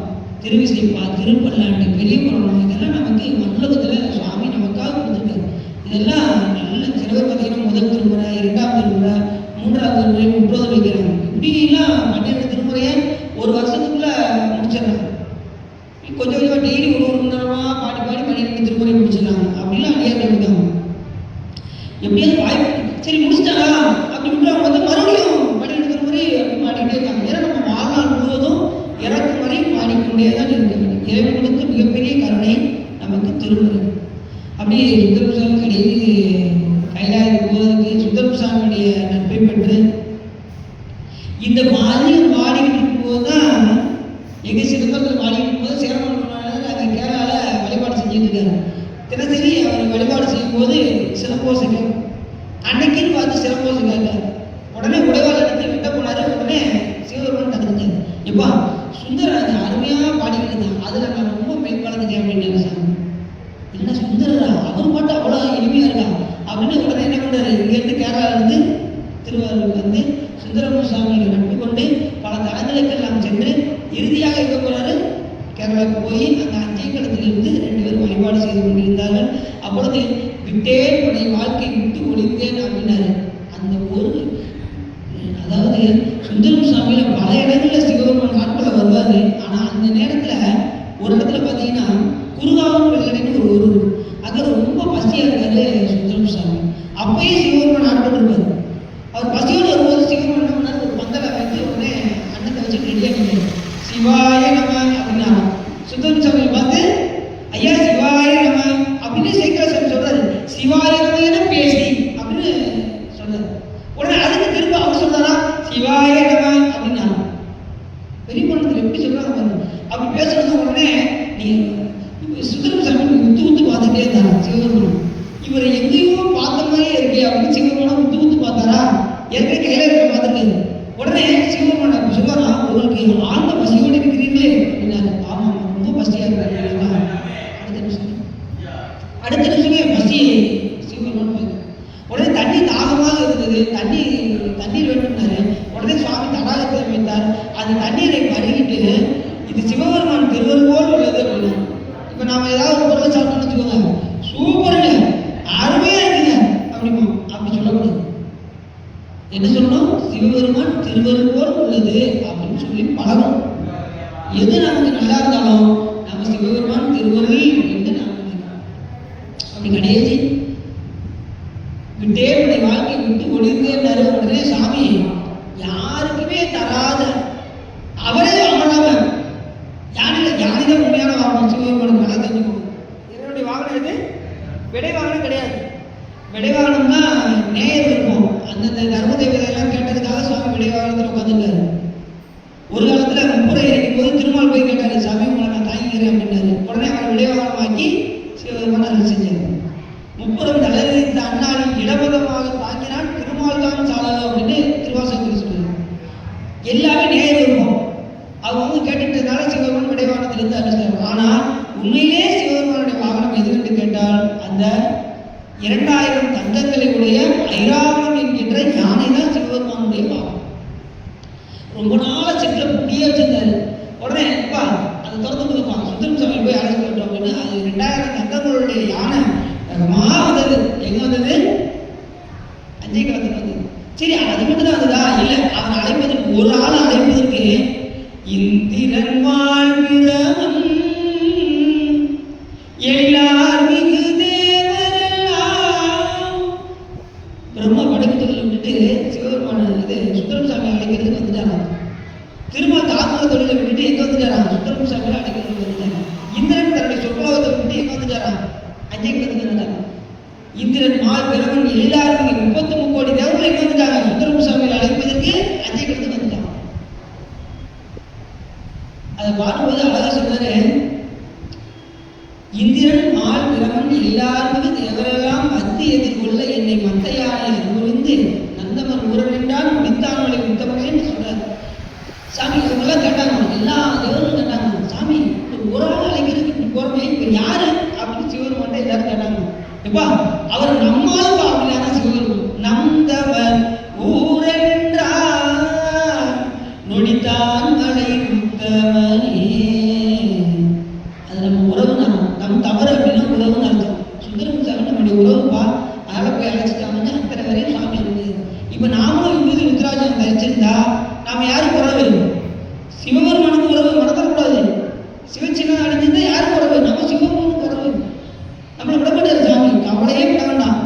திருவிசைப்பா, திருப்பல்லாண்டு, பெரிய புராணம், இதெல்லாம் நமக்கு மண்ணுலகத்தில் சுவாமி நமக்காக கொடுத்துருக்காரு. இதெல்லாம் நல்ல சிலவர் பார்த்தீங்கன்னா முதல் திருமுறை, இரண்டாம் திருமுறை, மூன்றாவது திருமுறை, முப்பது வைக்கிறாங்க. இப்படிலாம் 12 திருமுறையை ஒரு வருஷத்துக்குள்ள முடிச்சிடறாங்க. கொஞ்சம் கொஞ்சமாக டெய்லி ஒரு மணி நேரமாக பாடி பாடி 12 திருமுறை முடிச்சிடறாங்க. அப்படிலாம் அடியார்கள் இருக்காங்க. எப்படியாவது வாய்ப்பு சரி முடிச்சிட்டாரா அப்படி விட்டுறாங்க வந்து மறுபடியும் 12 திருமுறை அப்படி பாடிக்கிட்டே இருக்காங்க. ஏன்னா நம்ம வாழ்நாள் முழுவதும் இறக்கும் வரை பாடிக்கொண்டே தான் இருக்க வேண்டும். இறைவன் கொடுத்த மிகப்பெரிய கருணை நமக்கு திருமுறை. அப்படியே சுந்தரசாமி கடைசி கைலாயத்துக்கு போவதற்கு சுந்தரசாமியுடைய நட்பை பெற்று இந்த மாதிரி பாடிக்கிட்டு இருக்கும்போது தான் எங்கள் சிதம்பரத்தில் பாடிக்கிட்டு இருக்கும்போது சேரமன் அங்கே கேரளாவில் வழிபாடு செஞ்சுட்டு இருக்காரு. தினசரி அவர் வழிபாடு செய்யும்போது சிலம்போசைகள் அன்னைக்குன்னு பார்த்து சிலம்போசைகள் உடனே உடைவாள் எடுத்து விட்ட போனார். உடனே சிவபெருமான் தடுத்தார். எப்பா சுந்தரராஜ அருமையாக பாடிக்கிட்டு தான், அதில் நான் ரொம்ப மேற்கொள்ளுங்க அப்படின்னு சாமி. என்ன சுந்தரரா, அவர் பாட்டு அவ்வளோ இனிமையாக இருக்கா அப்படின்னு உடனே என்ன பண்ணுறாரு, இங்கேருந்து கேரளாவிலேருந்து திருவாரூருக்கு வந்து சுந்தரமூர் சாமியோட நட்பு கொண்டு பல தலங்களுக்கெல்லாம் சென்று இறுதியாக எங்கே போகிறாரு, கேரளாவுக்கு போய் அந்த அஞ்சைக்களத்திலிருந்து 2 பேரும் வழிபாடு செய்து கொண்டிருந்தார்கள். அப்பொழுது விட்டேன் உடைய வாழ்க்கை விட்டு ஒழிந்தேன் அப்படின்னாரு. அந்த ஒரு அதாவது சுந்தரம் சாமியில பல இடங்களில் சிவபெருமான் நாட்களை வருவார். ஆனால் அந்த நேரத்தில் ஒரு இடத்துல பார்த்தீங்கன்னா குருகாவன் வெள்ளடின்னு ஒரு ஊர், அங்கே ரொம்ப பசியாக இருக்காரு சுந்தரம் சாமி. அப்பயே சிவபெருமான் ஆட்கள் இருப்பார். அவர் பசியோடு வரும்போது சிவபெருமான் என்ன பண்ணார், ஒரு பந்தலை வைத்து உடனே அன்னத்தை வச்சு ரெடியாக பண்ணார். சிவாய நம அப்படின்னா சுந்தரம் சாமியை பார்த்து ஐயா சிவாய நம அப்படின்னு சேக்கர சாமி சொல்றாரு. சிவாய நம பேசி அப்படின்னு சொல்றாரு. உடனே அதுக்கு திரும்ப அவர் சொல்றாரா சிவாய நம அப்படின்னா. பெரிய பணத்தில் எப்படி சொல்றாங்க பாருங்க. அப்படி பேசுறது உடனே நீ சுந்தரம் சாமி உத்து பார்த்துட்டே இருந்தாரா சிவபெருமான். இவரை எங்கேயோ பார்த்த மாதிரியே இருக்கே அப்படின்னு சிவபெருமான் உத்து பார்த்தாரா. ஏற்கனவே கையில இருக்க பார்த்துருக்காரு. உடனே சிவபெருமான் சொல்றாரா, உங்களுக்கு ஆழ்ந்த பசியோடு இருக்கிறீர்களே அப்படின்னாரு. ஆமாம் ரொம்ப பசியா இருக்காரு. அடுத்த நிமிஷமே பசி சிவபெருமான் போயிரு. உடனே தண்ணி தாகமாக இருந்தது, தண்ணீர் வேண்டும்னாரு. உடனே சுவாமி தடாகத்தை வைத்தார். அந்த தண்ணீரை பருகிட்டு இது சிவபெருமான் திருவருள் உள்ளது அப்படின்னா. இப்போ நாம ஏதாவது ஒரு பொருளை சாப்பிட்டோம்னு வச்சுக்கோங்க, சூப்பருங்க அருமையா இருக்குங்க அப்படிமா. அப்படி சொல்லக்கூடாது. என்ன சொல்லணும், சிவபெருமான் திருவருள் உள்ளது அப்படின்னு சொல்லி பழகும். எது நமக்கு நல்லா இருந்தாலும் நம்ம சிவபெருமான் திருவருள் என்று நாம் அப்படி கிடையாது. விட்டே உடைய வாழ்க்கை விட்டு ஒளிர்ந்தேன்னாரு. உடனே சாமி யாருக்குமே தராத அவரே வாங்கினாம யானைதான் உண்மையான வாகனம். சிவபெருமானுக்கு நல்லா தெரிஞ்சுக்கணும். என்னுடைய வாகனம் எது? விடை வாகனம் கிடையாது. விடை வாகனம்னா நேயர் இருக்கும். அந்தந்த தர்ம தேவதையெல்லாம் கேட்டதுக்காக சுவாமி விடை வாகனத்தில் உட்காந்துருக்காரு. ஒரு காலத்தில் முப்புரை இருக்கும் போது திருமால் போய் கேட்டாரு, சாமி உங்களை நான் தாங்கிக்கிறேன் அப்படின்னாரு. உடனே அவர் விடை வாகனம் ஆக்கி சிவபெருமான் அருள் செஞ்சார். முப்புறம் தளர்ந்த அண்ணாளின் இடபதமாக தாங்கினான் திருமால் தான் சாலோ அப்படின்னு திருவாசகத்தில் சொல்றாரு. எல்லாமே நேரம் இருக்கும். அவங்க கேட்டுட்டதுனால சிவபெருமான் விடைவாகனத்திலிருந்து அனுப்பிச்சார். ஆனால் உண்மையிலே சிவபெருமானுடைய வாகனம் எதுன்னு கேட்டால் அந்த 2000 தந்தங்களை உடைய ஐராவணம் என்கின்ற யானை தான் சிவபெருமானுடைய வாகனம். ரொம்ப நாள செட்டில் புட்டியே வச்சிருந்தாரு. உடனே அப்பா அதை திறந்து கொடுப்பாங்க, சுந்தரம் சாமி போய் அழைச்சி போட்டோம் அப்படின்னு. அது 2000 தந்தங்களுடைய யானை வந்தது. எங்க வந்தது? அஞ்சைக்களத்துக்கு வந்தது. சரி அது மட்டும் தான் வந்ததா? இல்லை, அவன் அழைப்பதற்கு ஒரு ஆள் அழைப்பதற்கு இந்திரன் வாழ்விரமன் எல்லார் மிகு தேவரெல்லாம் பிரம்ம படைப்புத்தொழில் விட்டுட்டு சிவபெருமான இது சுந்தரம் சாமி அழைக்கிறதுக்கு வந்துட்டாராம். திருமால் தாக்குற தொழிலை விட்டுட்டு எங்க வந்துட்டாராம்? சுந்தரம் சாமியை அழைக்கிறதுக்கு வந்துட்டாராம். இந்திரன் தன்னுடைய சொற்கலோகத்தை விட்டு எங்க வந்து வந்துட்டாராம், அஞ்சை கிடத்துக்கு வந்துட்டாங்க. இந்திரன் மால் பிரமன் எல்லாரும் 33 கோடி தேவர்கள் எங்க வந்துட்டாங்க, சுந்தரமுசாமியில் அழைப்பதற்கு அஞ்சை கிடத்துக்கு வந்துட்டாங்க. அதை பாடும்போது அழகா சொல்றாரு, இந்திரன் மால் பிரமன் எல்லாருமே தேவரெல்லாம் வந்து எதிர்கொள்ள என்னை மத்தையானை அனுபவிந்து நந்தமன் ஊரனின்றான் முடித்தான்களை முத்தமனேன்னு சொல்றாரு. சாமி இவங்கெல்லாம் கேட்டாங்க, எல்லா தேவரும் கேட்டாங்க, சாமி ஒரு ஆள் அழைக்கிறதுக்கு இப்படி போறமே, இப்ப யாரு அப்படின்னு சிவபெருமான் எல்லாரும் கேட்டாங்க. எப்பா அவர் நம்மாலும் அப்படின்னா சிவபெருமான் நந்தவன் ஊரனின்றான் நொடித்தான் மலை முத்தமனே. அது நம்ம உறவு தான், நம் தவறு அப்படின்னா உறவுன்னு அர்த்தம். சுந்தரமுசாமி நம்முடைய உறவுப்பா, அதனால போய் அழைச்சிட்டாங்கன்னு அத்தனை வரையும் சாமி இருக்குது. இப்போ நாமளும் விபூதி ருத்ராஜம் தரிச்சிருந்தா நாம யாருக்கு உறவு? சிவபெருமானுக்கு உறவு மறந்துடக்கூடாது. சிவச்சின்ன அடைஞ்சிருந்தா யாருக்கு உறவு? நம்ம சிவபெருமானுக்கு உறவு. நம்மளை விடப்பட்டாரு சாமி, கவலையே விட வேண்டாம்.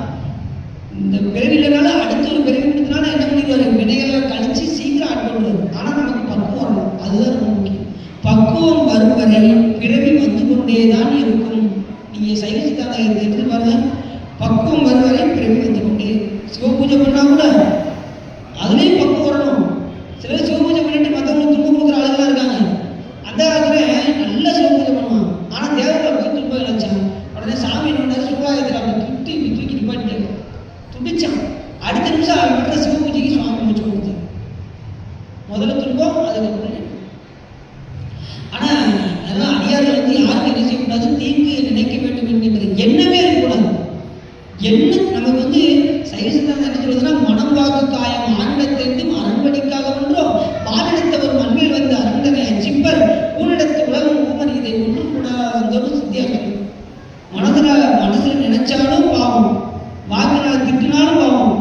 இந்த பிறவிலனால அடுத்த ஒரு பிறவி கொடுத்தனால என்ன பண்ணிடுவாரு, வினைகளை கழிச்சு சீக்கிரம் ஆட்கொள்வாரு. ஆனால் நமக்கு பக்குவம் வரணும், அதுதான் ரொம்ப முக்கியம். பக்குவம் வரும் வரை பிறவி வந்து கொண்டேதான் இருக்கும். நீங்க சைவ சித்தாந்தத்தை எடுத்து பாருங்க, பக்குவம் வரும் வரை பிறவி வந்து கொண்டே. சிவ பூஜை பண்ணா கூட அதுலேயும் பக்குவம் வரணும். சிலர் சிவ பூஜை பண்ணிட்டு மற்றவங்களுக்கு துன்பம் கொடுக்குற ஆளுகளாக இருக்காங்க. அந்த காலத்துல நல்ல சிவ பூஜை பண்ணுவான், ஆனால் தேவர்களை போய் துன்பம் நினைச்சான். உடனே சாமி என்ன சூழாயத்தில் அப்படி தூக்கி நிப்பாட்டிட்டாங்க, துடிச்சான். அடுத்த நிமிஷம் அவன் பண்ற சிவ பூஜைக்கு சுவாமி மூச்சு கொடுத்தார். முதல்ல துன்பம், அதுக்கப்புறம். ஆனா அதெல்லாம் அடியார்கள் வந்து யாருக்கு என்ன செய்யக்கூடாது, தீங்கு நினைக்க வேண்டும் என்கின்ற எண்ணமே இருக்கக்கூடாது. என்ன நமக்கு வந்து சைவ சித்தாந்தம் என்ன சொல்றதுன்னா, மனம் வாக்கு காயம் ஆனிடத்திலிருந்தும் அரண்மனைக்காக ஒன்றோ பாலிடத்தவர் மண்ணில் வந்து அரண்டனை அச்சிப்பர் ஊனிடத்து உலகம் ஊமன் இதை ஒன்று கூட வந்தோடு சித்தியார்கள். மனசுல நினைச்சாலும் பாவம், வாக்கினால் திட்டினாலும் பாவம்,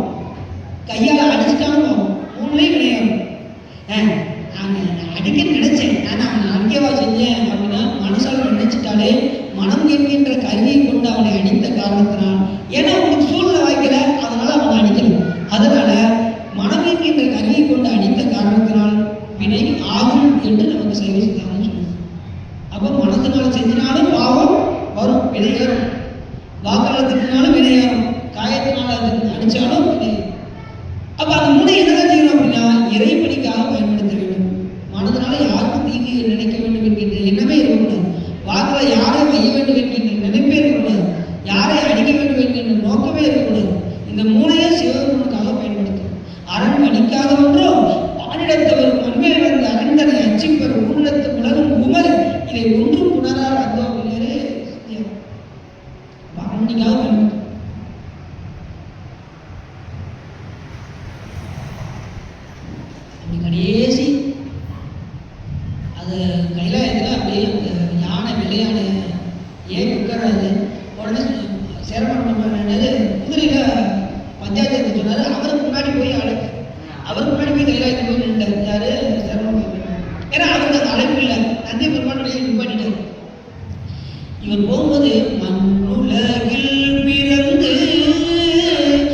கையால் அடிச்சிட்டாலும் பாவம், மூணுலேயும் விளையாடும். நான் அடிக்க நினைச்சேன், நான் அவனை அடிக்கவா செஞ்சேன் அப்படின்னா மனசால் நினைச்சிட்டாலே மனம் என்கின்ற கருவியை கொண்டு அவனை அடித்த காரணத்தினால், ஏன்னா அவனுக்கு சூழ்நிலை வாய்க்கல, அதனால அவனை அடிக்கணும். அதனால மனம் என்கின்ற கருவியை கொண்டு அடித்த காரணத்தினால் வினை ஆகும் என்று நமக்கு சைவ சித்தாந்தம் சொல்லுது. அப்போ மனத்தினால செஞ்சினாலும் பாவம் வரும், வினையேறும். வாக்காளர் திட்டினாலும் வினையேறும், காயத்தினால அடிச்சாலும் வினையேறும். அப்ப அந்த மூணை என்னதான் செய்யணும் அப்படின்னா, இறைப்பணிக்காக பயன்படுத்த வேண்டும். மனதினால யாருக்கும் தீங்கு நினைக்க வேண்டும் என்கின்ற எண்ணமே இருக்கக்கூடாது. வாக்குல யாரை வைய வேண்டும் என்கின்ற நினைப்பே இருக்கக்கூடாது. யாரை அடிக்க வேண்டும் என்கின்ற நோக்கமே இருக்கக்கூடாது. இந்த மூளையை சிவபெருமானுக்காக பயன்படுத்தும். அரண்மணிக்காக ஒன்றோ பானிடத்தவர் மண்மேல் வந்து அரண்தனை அச்சிப்பர் ஊரிடத்து உலகம் உமர் இதை ஒன்றும் உணரார் வந்தோம் அப்படின்னாரு. அரண்மணிக்காக பயன்படுத்தும். கடைசி அது கைலாயத்தில் அப்படியே அந்த யானை வெள்ளையானை ஏன் உட்காராது, உடனே சேரமான் என்னது குதிரையில் பஞ்சாயத்து சொன்னார். அவருக்கு முன்னாடி போய் அவருக்கு முன்னாடி போய் கைலாயத்துக்கு போய் நின்றார். யாரு? சேரமான். ஏன்னா அவருக்கு அந்த அழைப்பு இல்லை, நந்தி பெருமானுடைய நிப்பாட்டிட்டார். இவர் போகும்போது மண்ணுலகில் பிறந்து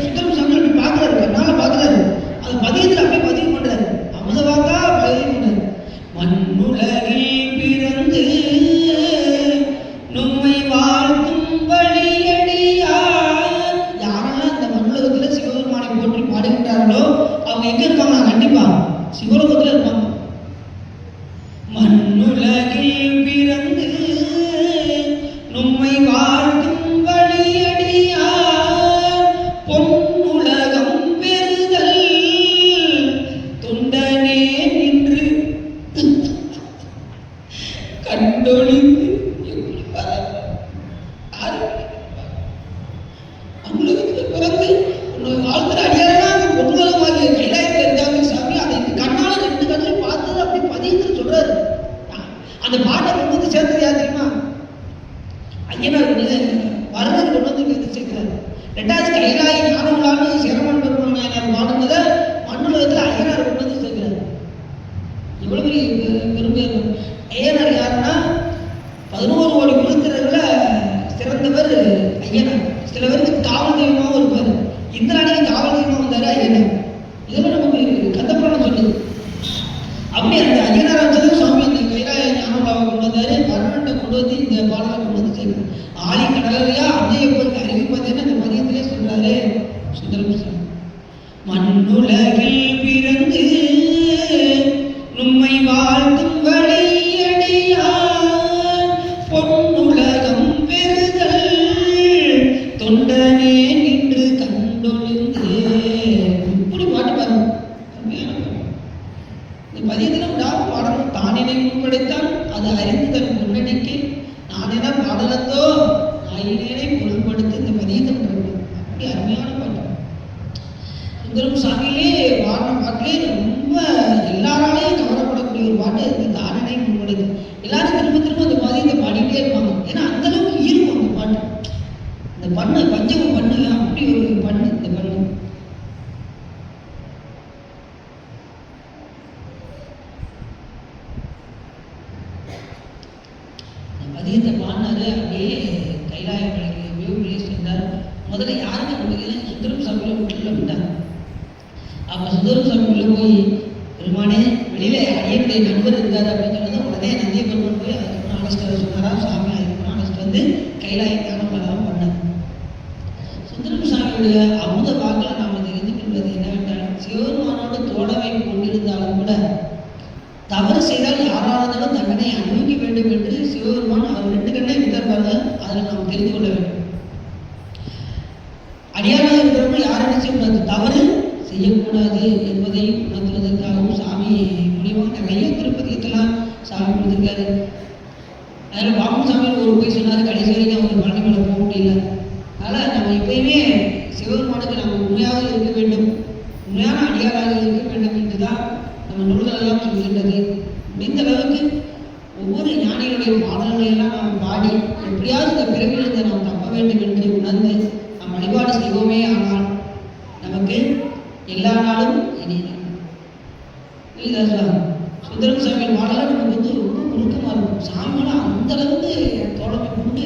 சுந்தரமுசாமி அப்படி பார்க்குறாரு, கண்ணால் பார்க்குறாரு. அது பதியத்தில் அப்படியே பதிவு பண்ணுறாரு, அமுதவாக்கா பதிவு பண்ணுறாரு. மண்ணுலகில் பிறந்து நும்மை வாழ்த்தும் வழியடியார். யாரெல்லாம் இந்த மண்ணுலகத்தில் சிவபெருமானை போற்றி பாடுகின்றார்களோ அவங்க எங்க இருப்பாங்க? கண்டிப்பா சிவலோகத்தில் இருப்பாங்க. மண்ணுலகில் பிறந்து நும்மை வாழ்த்தும் வழியடியார் பொன்னுலகம் பெறுதல் தொண்டனே நின்று கண்டொழிந்து அனுலகத்தில் பிறந்து உன்னை வாழ்த்துற அடியாரா அந்த பொன்னுலகமாகிய கைலாயத்தில் இருக்காங்க சாமி. அதை கண்ணால 2 கண்ணில் பார்த்தது அப்படி பதியத்தில் சொல்றாரு. அந்த பாட்டை கொண்டு வந்து சேர்த்தது யார் தெரியுமா? ஐயனார் வரதன் கொண்டு வந்து சேர்க்கிறார். 2வது கைலாய ஞானங்களான்னு சேரமான் பெருமாள் நாயனார் பாடுனதை மண்ணுலகத்தில் ஐயனார் கொண்டு வந்து சேர்க்கிறார். எவ்வளவு பெரிய பெருமையாக இருக்கும். ஐயனார் யாருன்னா 11 கோடி குலத்தினர்களை சிறந்தவர் ஐயனார். சில பேருக்கு காவல் தெய்வமாகவும் இருப்பார். இந்திராணிக்கு காவல் தெய்வமாக வந்தார் ஐயனார். இதெல்லாம் நமக்கு கந்தபுராணம் சொல்லுது. அப்படி அந்த ஐயனார் வச்சதும் சுவாமி இந்த கைலாய ஞானபாவை கொண்டு வந்தார். வரவன்ட்ட கொண்டு வந்து இந்த பாடலை கொண்டு வந்து சேர்க்கிறார். ஆலி அழகையா அஞ்சையப்பனுக்கு அறிவு பார்த்தீங்கன்னா இந்த பதியத்திலே சொல்றாரு சுந்தரம் சாமி. மண்ணுலகில் பிறந்து நும்மை வாழ்த்தும் வழியடியார் பொன்னுலகம் பெறுதல் தொண்டனே நின்று கண்டொழிந்து. இப்படி பாட்டு பாருங்க, அருமையான பாட்டு. இந்த பதியத்தில் விடாமல் பாடணும். தானினை முன்படைத்தான் அது அறிந்து தன் முன்னணிக்கு நானென பாடலத்தோ நாயினேனை பொருள்படுத்தி இந்த பதியத்தை பாடணும். அப்படி அருமையான பாட்டு. சுந்தரம் சாமியிலே பாடின பாட்டிலே ரொம்ப எல்லாராலையும் கவரப்படக்கூடிய ஒரு பாட்டு இந்த தானினை முன்படைத்து. எல்லாரும் திரும்ப திரும்ப அந்த பதியத்தை பாடிக்கிட்டே இருப்பாங்க. ஏன்னா அந்த அளவுக்கு ஈர்க்கும் அந்த பாட்டு. இந்த பண்ணு பஞ்சம பண்ணு அப்படி ஒரு பண்ணு இந்த பண்ணு. பதியத்தை பாடினாரு. அப்படியே கைலாய மலைக்கு வியூவிலே சென்றார். முதல்ல யாருக்கு கொடுக்கல, சுந்தரம் சாமியில் வீட்டில் விட்டாங்க. அப்போ சுந்தரம் சாமி உள்ள போய் பெருமானே வெளியில அடியனுடைய நண்பர் இருக்காரு அப்படின்னு சொன்னது உடனே நந்திய பெருமான் போய் அதுக்கப்புறம் அழைச்சிட்டு சொன்னாரா சாமி. அதுக்கப்புறம் அழைச்சிட்டு வந்து கைலாய தியானம் பண்ணார். சுந்தரம் சாமியுடைய அமுத வாக்கில் நாம் தெரிந்து கொள்வது என்னவென்றால், சிவபெருமானோடு தோழமை கொண்டிருந்தாலும் கூட தவறு செய்தால் யாராலும் தண்டனை அனுபவிக்க வேண்டும் என்று சிவபெருமான் அவர் 2 கண்ணை விட்டார்பாங்க. அதில் நாம் தெரிந்து கொள்ள வேண்டும். அடியாராக இருக்கிறவங்க யாரும் என்ன செய்யக்கூடாது, தவறு செய்யக்கூடாது என்பதை உணர்த்துவதற்காகவும் சாமி மூலியமாக நிறைய திருப்பதியத்தெல்லாம் சாமி கொடுத்துருக்காரு. அதில் பாபு சாமியில் ஒரு போய் சொன்னார், கடைசி வரைக்கும் அவங்க பழனி மேலே போக முடியல. அதனால் நம்ம எப்பயுமே சிவபெருமானுக்கு நம்ம உண்மையாக இருக்க வேண்டும், உண்மையான அடியாராக இருக்க வேண்டும் என்று தான் நம்ம நூல்களெல்லாம் சொல்கின்றது. முடிந்த அளவுக்கு ஒவ்வொரு ஞானிகளுடைய பாடல்களையெல்லாம் நாம் பாடி எப்படியாவது இந்த பிறவிலிருந்து நாம் தப்ப வேண்டும் என்று உணர்ந்து நாம் வழிபாடு செய்வோமே. ஆனால் நமக்கு எல்லா நாளும் சுந்தரம் சாமியின் பாடலை நமக்கு வந்து ரொம்ப உருக்கமாக இருக்கும். சாமியெல்லாம் அந்த அளவுக்கு தோழமை கொண்டு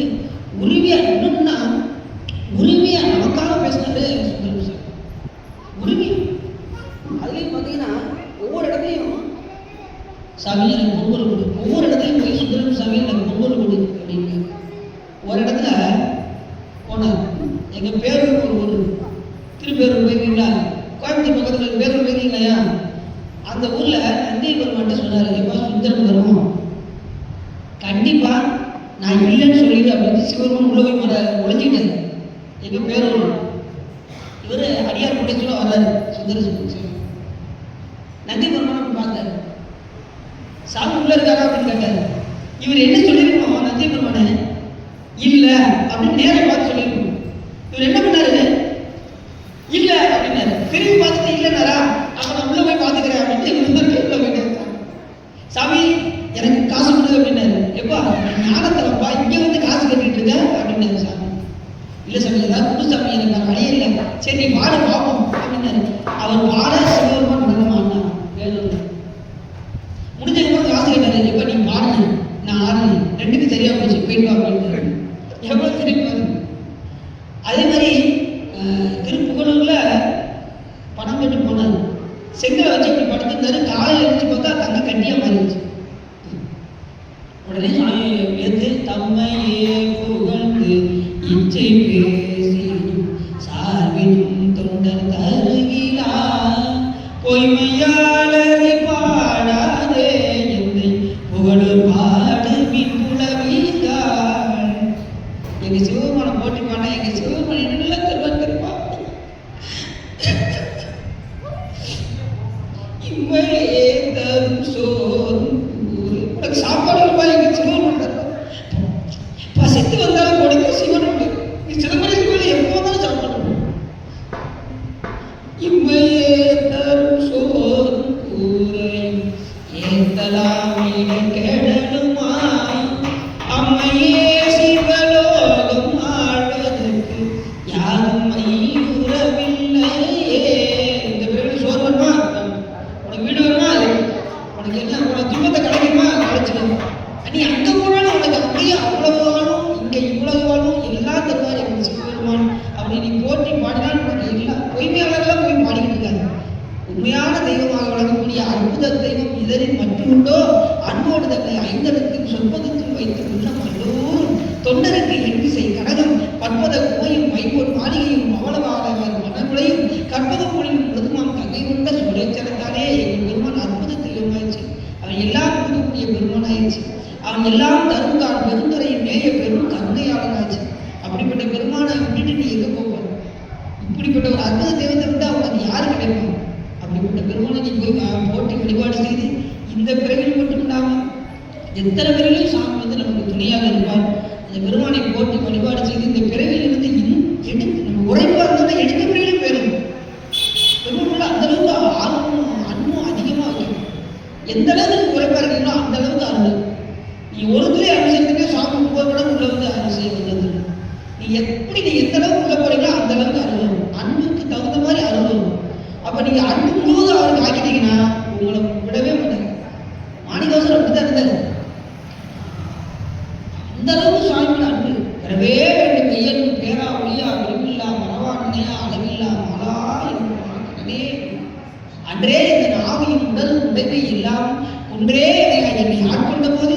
உரிமையாக இன்னும்னா உரிமையாக நமக்காக பேசினாரு சுந்தரம் சாமி. உரிமை அதுலேயும் பார்த்தீங்கன்னா ஒவ்வொரு இடத்துலையும் சாமி எனக்கு பொங்கல் கொடு, ஒவ்வொரு இடத்துலையும் போய் சுந்தரம் சாமி எனக்கு பொங்கல் கொடு அப்படின்னு. ஒரு இடத்துல போனார், எங்கள் பேரூர் ஒரு ஊர், திருப்பேரூர் போயிருக்கீங்களா, கோயம்புத்தூர் பக்கத்தில் பேரூர் போயிருக்கீங்களா, அந்த ஊரில் நந்தி பெருமான்ட்ட சொன்னார், எப்பா சுந்தரம் வரும் கண்டிப்பாக நான் இல்லைன்னு சொல்லிடு அப்படின்னு. சிவபெருமான் உள்ள போய் ஒழிஞ்சிட்டாரு எங்கள் பேரூர். இவர் அடியார் கூட்டத்தில் வர்றாரு சுந்தர சிவன். நந்தி பெருமான் பார்த்தாரு, சாமி உள்ள இருக்காரா அப்படின்னு கேட்டாரு. இவர் என்ன சொல்லியிருக்கணும், நந்தி பெருமானே இல்லை அப்படின்னு நேரம் பார்த்து சொல்லியிருக்கணும். இவர் என்ன பண்ணாரு, இல்லை அப்படின்னாரு. திரும்பி பார்த்துட்டு இல்லைனாரா, அப்போ நான் உள்ள போய் பார்த்துக்கிறேன் அப்படின்ட்டு இவர் உள்ள போயிட்டு சாமி எனக்கு காசு கொடு அப்படின்னாரு. எப்பா ஞானத்தலப்பா இங்கே வந்து காசு கட்டிட்டு இருக்க அப்படின்னாரு சாமி. இல்லை சாமி ஏதாவது புது சாமி எனக்கு நான் வழியே இல்லை, சரி நீ பாட பார்ப்போம் அப்படின்னாரு. அவர் பாட சிவபெருமான் நடனமாடினா வேலூர். முடிஞ்சதுக்கப்புறம் காசு கேட்டாரு, எப்போ நீ பாடுன நான் ஆடுனேன், 2க்கும் சரியா போச்சு போயிட்டு வா அப்படின்ட்டு. எவ்வளோ தெரியும். அதே மாதிரி திருப்புகழூர்ல பணம் கட்டு போனார். செங்கலை வச்சு இப்படி படுத்திருந்தாரு. காலையில் எழுந்து பார்த்தா தங்க கட்டியா மாறிடுச்சு. உடனே சாமி பேர்த்து தம்மையே புகழ்ந்து இச்சை பேசி சார்பினும் தொண்டர் தருகிலா பொய்மையாளரை பாடாதே என்னை புகழூர் பாடு மின் புலவீர்கள். எங்க சிவபெருமான போட்டி பாட எங்க சிவபெருமான என்ன தருவார் தெரியுமா, இம்மையே தரும் சோறு உனக்கு சாப்பாடு ரூபாய் எங்க சிவபெருமான தருவார். பசித்து வந்தாலும் கொடுக்க சிவன் உண்டு. சிதம்பர சிவன் எப்போ வந்தாலும் சாப்பாடு. இம்மையே தரும் சோறு கூரை ஏத்தலாம் கேடலுமா அம்மையே சிவலோகம் ஆழ்வதற்கு யாரும் ஐயுறவில்லையே. இந்த வீடு சோறு வருமா, உனக்கு வீடு வருமா, உனக்கு என்ன உனக்கு எல்லாம் தருங்கான் பெருந்துரை மேய பெரும் கருணையாளனாச்சு. அப்படிப்பட்ட பெருமானை விட்டுட்டு நீ எங்க போவார்? இப்படிப்பட்ட ஒரு அற்புத தெய்வத்தை விட்டு அவனுக்கு யாரு கிடைப்பான்? அப்படிப்பட்ட பெருமானை நீ போய் போட்டி வழிபாடு செய்து இந்த பிறவியில் மட்டும் இல்லாம எத்தனை பிறவிலும் சாமி வந்து நமக்கு துணையாக இருப்பார். அந்த பெருமானை போட்டி வழிபாடு செய்து இந்த பிறவியில் இருந்து இன்னும் எடுத்து நம்ம உழைப்பா இருந்தா எடுத்த பிறவிலும் பெறும். பெருமாள் அந்த அளவுக்கு ஆர்வமும் அன்பும் அதிகமா வைக்கணும். எந்த அளவுக்கு உழைப்பா இருக்கீங்களோ அந்த அளவுக்கு அருள். நீ ஒரு துளி அருள் செய்யறதுக்கே சாமி 30 மடங்கு உள்ள வந்து அருள் செய்ய வந்தது. நீ எந்த அளவுக்கு உள்ள போறீங்களோ அந்த அளவுக்கு அருள் வரும். அன்புக்கு தகுந்த மாதிரி அருள் வரும். அப்ப நீங்க அன்பு முழுவதும் அவருக்கு ஆக்கிட்டீங்கன்னா உங்களை விடவே மாட்டாங்க. மாணிக்கவாசகர் அப்படித்தான் இருந்தாரு. அந்த அளவுக்கு சாமி அன்பு பெறவே வேண்டிய மெய்யன்பு பேரா ஒளியா விரும்பில்லா மரவா நினையா அளவில்லா மலா எனவே அன்றே இந்த நாவின் உடல் உடைமை எல்லாம் ஒன்றே என்னை ஆட்கொண்ட போது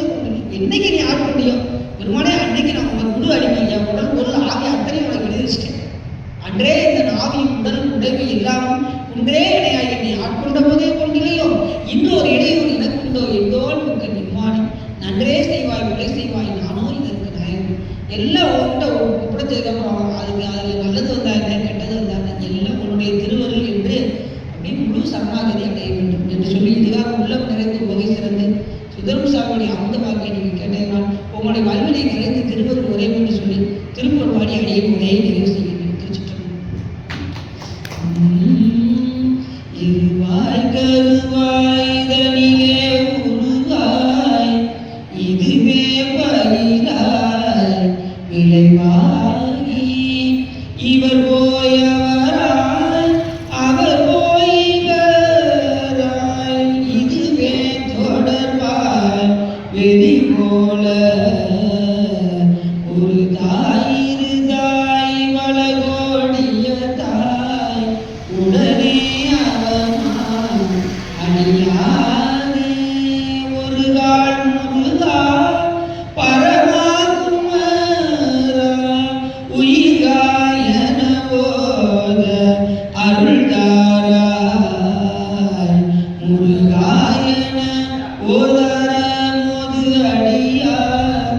என்னைக்கு நீ ஆட்கொண்டியோ பெருமானே அன்னைக்கு நான் உனக்கு முழு அடிமை என் உடல் பொருள் ஆவி அத்தனை உனக்கு எழுதிச்சிட்டேன். அன்றே இந்த நாவின் உடல் உடைமை எல்லாம் ஒன்றே இணையாய் என்னை ஆட்கொண்ட போதே கொண்டிலையோ இன்னொரு இடையூறு எனக்குண்டோ எங்கோல் உங்க நிர்மாணி நன்றே செய்வாய் உலை செய்வாய் நானோ இதற்கு நாயகம். எல்லாம் உன்கிட்ட ஒப்படைச்சதுக்கப்புறம் அதுக்கு அதில் நல்லது வந்தாங்க கெட்டது வந்தாங்க எல்லாம் உன்னுடைய திருவருள் என்று அப்படி முழு சரணாகதி அடைய வேண்டும் என்று சொல்லி இதுதான் உள்ளம் நிறைந்து உகை சிறந்து சுந்தரம் சாமியுடைய அந்த வாக்கியை நீங்கள் கேட்டீர்கள் உங்களுடைய வல்வினை நிறைந்து திருவருள் உரையும் என்று சொல்லி திருப்பூர் பாடி அடைய உரையை நிறைவு செய்கின்றேன். இருவாய் கருவாய் தனிலே உருவாய் இதுவே பயிராய் விளைவாகி இவர் போயவராய் அவர் போய்வராய் இதுவே தொடர்வாய் வெறி போல ஒரு தாயிருதாய் வளகோடிய தாய் உடனே அவனாய் அணியாதே ஒரு கால் முருகா பரமா குமரா உயிர்காயன போத அருள்தாராய் முருகாயன ஓதர முது அடியார்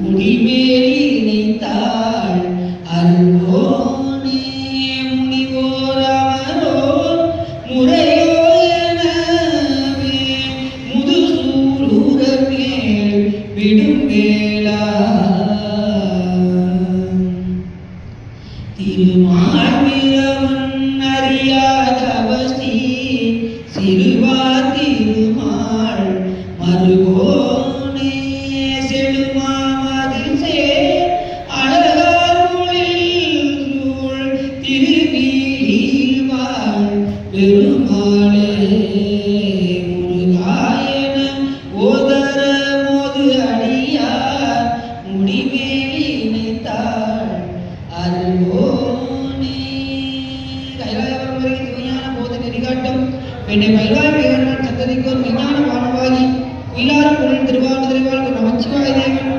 முடிமேலி இணைத்தாள் அருள்வோனே முனிவோரமரோ முறையோ எனவே முதுசூரூரர் மேல் விடும் வேளா திருமாழ்விரவன் அறியாத அவஸ்தி சிறுவா திருமாள் மருகோனே செழுமாமதில் சேர் அழகார் மொழில் சூழ் திருவீழில் வாழ் பெருமாளே முருகாயன ஓதர மோது அடியார் முடிமேலி இணைத்தாள் அருள்வோனே கைலாயபுரம் வரை விஞ்ஞான போத நெறிகாட்டும் என்னை பயில்வாய் பேரன் சந்ததிக்கோர் விஞ்ஞான மாணவாகி குயிலாறு பொருள் திருவாவூர் நமச்சிவாய தேவன்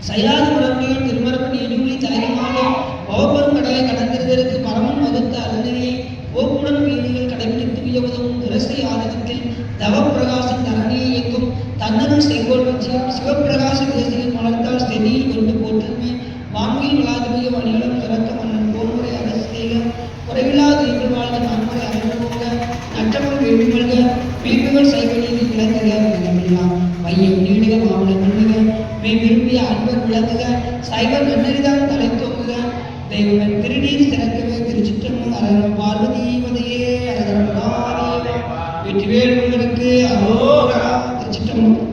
சைலாத முடமுடிகள் திருமரப்பன் இடிவுளி தலைமாடும் பவப்பெரும் கடலை கடந்திருந்ததற்கு பரமன் வகுத்த அருணையை போக்குடன் வீதிகள் கடைபிடித்து உயவதும் துரசி ஆதகத்தில் தவப்பிரகாசம் தரணியை இயக்கும் தன்னருள் செங்கோல் வச்சியம் சிவப்பிரகாச தேசியம் மலர்த்தால் சென்னியில் கொண்டு போற்றுமே வான்மையில் விழாதுமிக வழிகளும் திறக்க மன்னன் போன்முறை அரசு செய்க குறைவில்லாத எங்கள் வாழ்க நன்முறை அறிந்து போக நற்றமும் வேண்டுமல்க மீட்புகள் சைவ நீதி விளங்குக மிகமெல்லாம் வையம் நீடுக மாமலர் மண்ணுக மே விரும்பிய அன்பர் விளங்குக சைவ நன்னறிதான் தலை தோங்குக தெய்வம் திருநீர் சிறக்கவே திருச்சிற்றம்பலம் அரகர பார்வதீபதையே அரகர மகாதேவா வெற்றிவேல் முருகனுக்கு அரோகரா. திருச்சிற்றம்பலம்.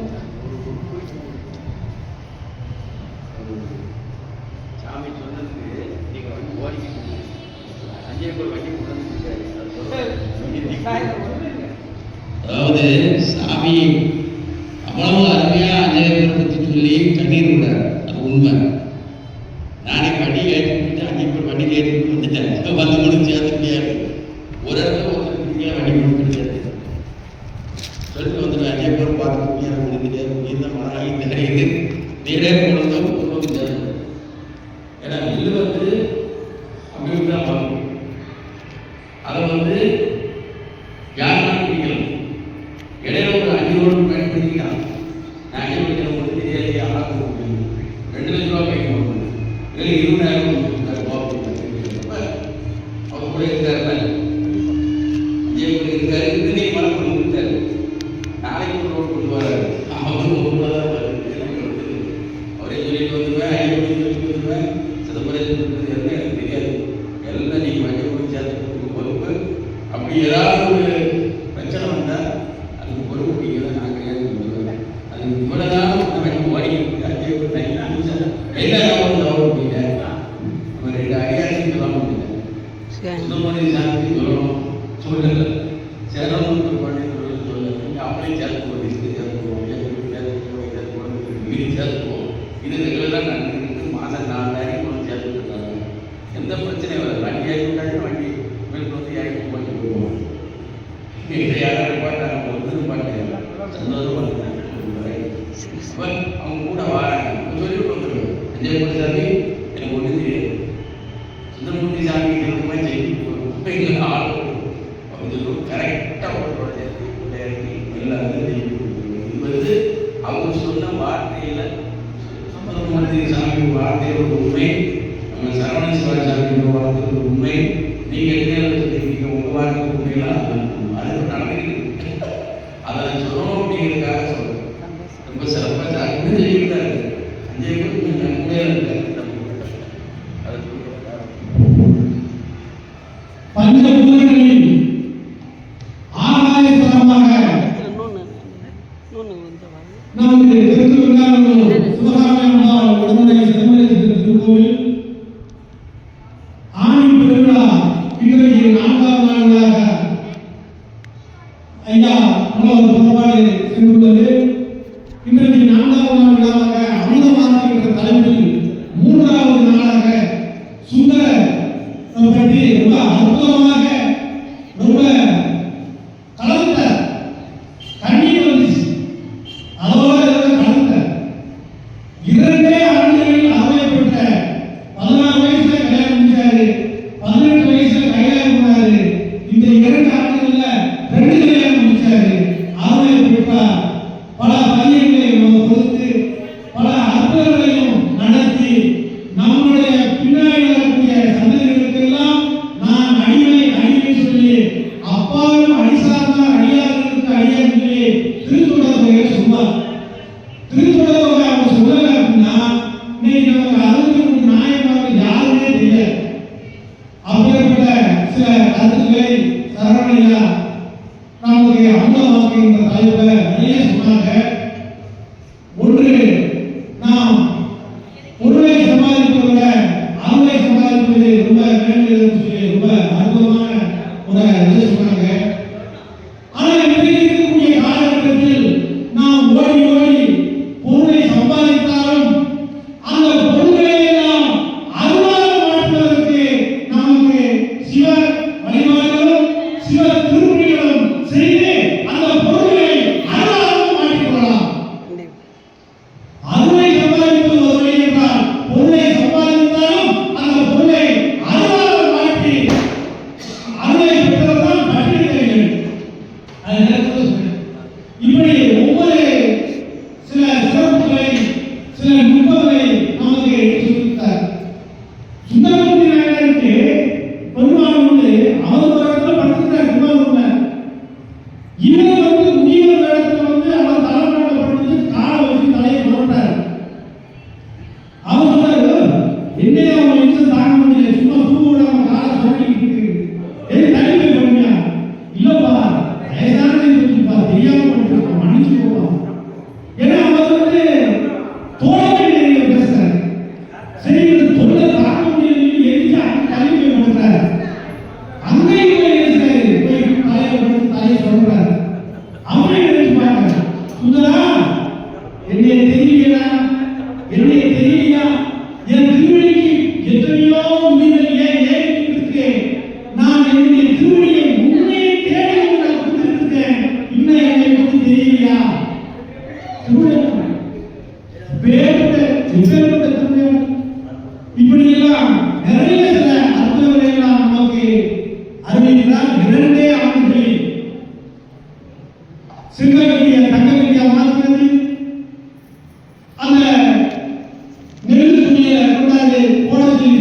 சாமி சொன்னதுக்கு நீங்க வந்து ஓடிக்கிட்டு அஞ்சே பேர் வண்டி அதாவது சாமி அவ்வளவு அருமையா அஞ்சலியரை பற்றி சொல்லி கண்ணீர் விடார். அது உண்மை. நானே வண்டி ஏற்றிட்டு அஞ்சு பேர் வண்டி ஏற்றிட்டு வந்துட்டேன். வந்து முடிச்சு அது முடியாது. ஒரு இடத்துல ஒருத்தருக்கு வண்டி கொடுத்துட்டு சொல்லிட்டு வந்துட்டு அஞ்சு பேர் பார்க்க முடியாது முடிஞ்சுட்டே இந்த மழை நிறையுது நீரே கொடுத்தோம் முடியாது. ஏன்னா இது வந்து அப்படி தான் வாங்கும். அதை வந்து யாருனாலும் பிடிக்கலாம். இடையில ஒரு 5 ரோடு பயன்படுத்திக்கலாம். நான் என்ன படிக்கிற போது அவர் கூட இருக்காரு, விஜய் இருக்காரு, இதனை மனம் பண்ணி இருக்காரு. நாளைக்கு ஒரு ரோடு கொண்டு வராரு, அவரும் ஒரு தான் அவரே சொல்லிட்டு வந்துடுவேன், ஐயோ சொல்லிட்டு வந்துடுவேன், சிதம்பரம் சொல்லிட்டு எனக்கு தெரியாது, எல்லாம் நீ வண்டி போய் சேர்த்து பொறுப்பு. அப்படி ஏதாவது ஒரு பிரச்சனை வந்தால் அதுக்கு பொறுப்பு பிடிக்கிறத நான் கிடையாது சொல்லுவேன். அது இவ்வளோதான் வண்டி ஓடிக்கிட்டு அஞ்சு எல்லாரும் தவறு முடியல. நம்ம 2 அதிகாரிகள் சொல்ல முடியல, சுதமணி சாமி சொல்லணும் சொல்லல, சேரணும் பண்ணி சொல்லல, அவங்களே சேர்த்துக்கோ, சேர்த்துக்கோ. இது ரெகுலராக நடந்துருக்கு. மாதம் 4000 கொண்டு சேர்த்துட்டு இருக்காங்க. எந்த பிரச்சனையும் வராது. வண்டி ஆகிட்டாலும் வண்டி வீட்டுக்கு வந்து இறக்கி போட்டு போடுவோம். வீட்டில் யாரும் பாட்டாங்க வந்து பாட்டு சந்தோஷம் அவங்க கூட வாராங்க, சொல்லிவிட்டு வந்துடுவேன். அஞ்சல் சாமி எனக்கு ஒன்றும் தெரியாது, சுந்தரமூர்த்தி சாமி எதுவுமே செய்ய ஆள் அவங்க கரெக்டாக அவங்களோட இறங்கி எல்லாரும் இது அவங்க சொன்ன வார்த்தையில் சுந்தரமூர்த்தி சாமி வார்த்தையோட உண்மை, நம்ம சரவண சிவாச்சாரியோட வார்த்தையோட உண்மை, நீங்கள் என்ன சொல்லியிருக்கீங்க உங்கள் வார்த்தை உண்மையெல்லாம் அது நடந்துக்கிட்டு அதை சொல்லணும் அப்படிங்கிறதுக்காக சொல்கிறேன். ரொம்ப சிறப்பாக இன்னும் சொல்லிட்டு தான் இருக்கு. அஞ்சே பேர் நன்மையாக இருக்காரு. பஞ்சபூதங்களில் ஆகாயத்தலமாக நமக்கு திருத்துவங்கானூர் சிவகாமி அம்பாள் உடனே சிதம்பரேஸ்வரர் திருக்கோவில் ஆணி பெருவிழா இன்றைக்கு 4ஆம் நாளாக ஐயா புலவர் புறப்பாடு சென்றுள்ளது. இன்றைக்கு 4ஆம் நாள் விழாவாக அமுதவாரம் என்ற தலைப்பில் 3வது நாளாக சுந்தர பற்றி ரொம்ப அற்புதமாக ரொம்ப கலந்த கண்ணீர் வந்துச்சு. அதோட கலந்த 2 ஆண்டுகளில் அமையப்பட்ட 16 வயசுல கல்யாணம் முடிச்சாரு, 18 வயசுல கல்யாணம் பண்ணாரு. இந்த 2 ஆண்டுகள்ல 2 கல்யாணம் முடிச்சாரு. அவரை பெற்றார். பல பையன்களை கொடுத்து பல அற்புதங்களையும் நடத்தி நம்முடைய பின்னாடி வரக்கூடிய சந்ததிகளுக்கெல்லாம் நான் அடிமை சொல்லி அப்பாவும் அடிசார்ந்தார் அடியார்களுக்கு அடியார் சொல்லி திருத்தொடர்புகளை சொல்வார். திருத்தொடர்புகளை அவங்க சொல்லலை அப்படின்னா இன்னைக்கு நமக்கு 63 நாயகர்கள் யாருமே தெரியாது. அப்படிப்பட்ட சில கருத்துக்களை சரவணையா நமக்கு அமுதவாக்கு என்ற தலைப்புல நிறைய சொன்னாங்க. ஒன்று, நாம் பொருளை சம்பாதிப்பதை விட அருளை சம்பாதிப்பது ரொம்ப மேன்மை சொல்லி ரொம்ப அற்புதமான ஒரு இது சொன்னாங்க. ஆனால் இன்றைக்கு இருக்கக்கூடிய காலகட்டத்தில் நாம் ஓடி ஓடி பொருளை சம்பாதித்தாலும் அந்த பொருள்களை நாம் அருளாக மாற்றுவதற்கு நமக்கு சிவ வழிபாடுகளும் சிவ திருப்பணிகளும் செய்து அந்த பொருள்களை அருளாக மாற்றிக்கொள்ளலாம். அருளை சம்பாதிப்பது ஒரு வழி என்றால் பொருளை சம்பாதித்தாலும் அந்த பொருளை அருளாக மாற்றி அருளை பெற்றவர்தான் பற்றியிருக்கிறீர்கள். அது நேரத்தில் சொன்னேன். இப்படி ஒவ்வொரு சில சிறப்புகளை சில நுட்பங்களை நமக்கு எடுத்து சொல்லித்தார். சுந்தரமூர்த்தி நாயகருக்கு பெருமாள் வந்து அவர் ஒரு இடத்துல படுத்துட்டார். திருவாரூர்ல இவர் வந்து முதியவர் இடத்துல வந்து அவர் தலைமையில படுத்து காலை வச்சு தலையை புரட்டார். அவர் சொன்னாரு, என்னையா அவன் நிமிஷம் தாங்க முடியல, சும்மா தூவிடாம காலை சொல்லிட்டு எது தள்ளி போய் பண்ணுங்க. இல்லப்பா வயசானதை சொல்லிப்பா, தெரியாம பண்ணிட்டு மன்னிச்சு போவான். ஏன்னா அவர் வந்து தோழமை பேசுறாரு. சரி தொழிலை தாக்க முடியல எரிஞ்சு அங்கே தள்ளி போய் பண்றாரு. அங்கேயும் போய் பேசுறாரு, போய் தலையை படுத்து தலையை சொல்றாரு. அவரே நினைச்சுப்பாங்க, சுந்தரா என்னைய தெரியலையா, என்னைய தெரியலையா, என் திருவடிக்கு எத்தனையோ உயிர்கள் ஏறி இருக்கு. நான் என்னுடைய திருவடியை உண்மையை தேடி உங்களுக்கு கொடுத்திருக்கேன். இன்னும் என்னை பற்றி தெரியலையா? இப்படியெல்லாம் நிறைய சில அற்புதங்களை எல்லாம் நமக்கு அறிவிக்கிறார். 2 ஆண்டுகளில் சிங்கவெளியை தங்கவெளியா மாற்றுகிறது. அந்த நெல் துணியை கொண்டாந்து போட சொல்லி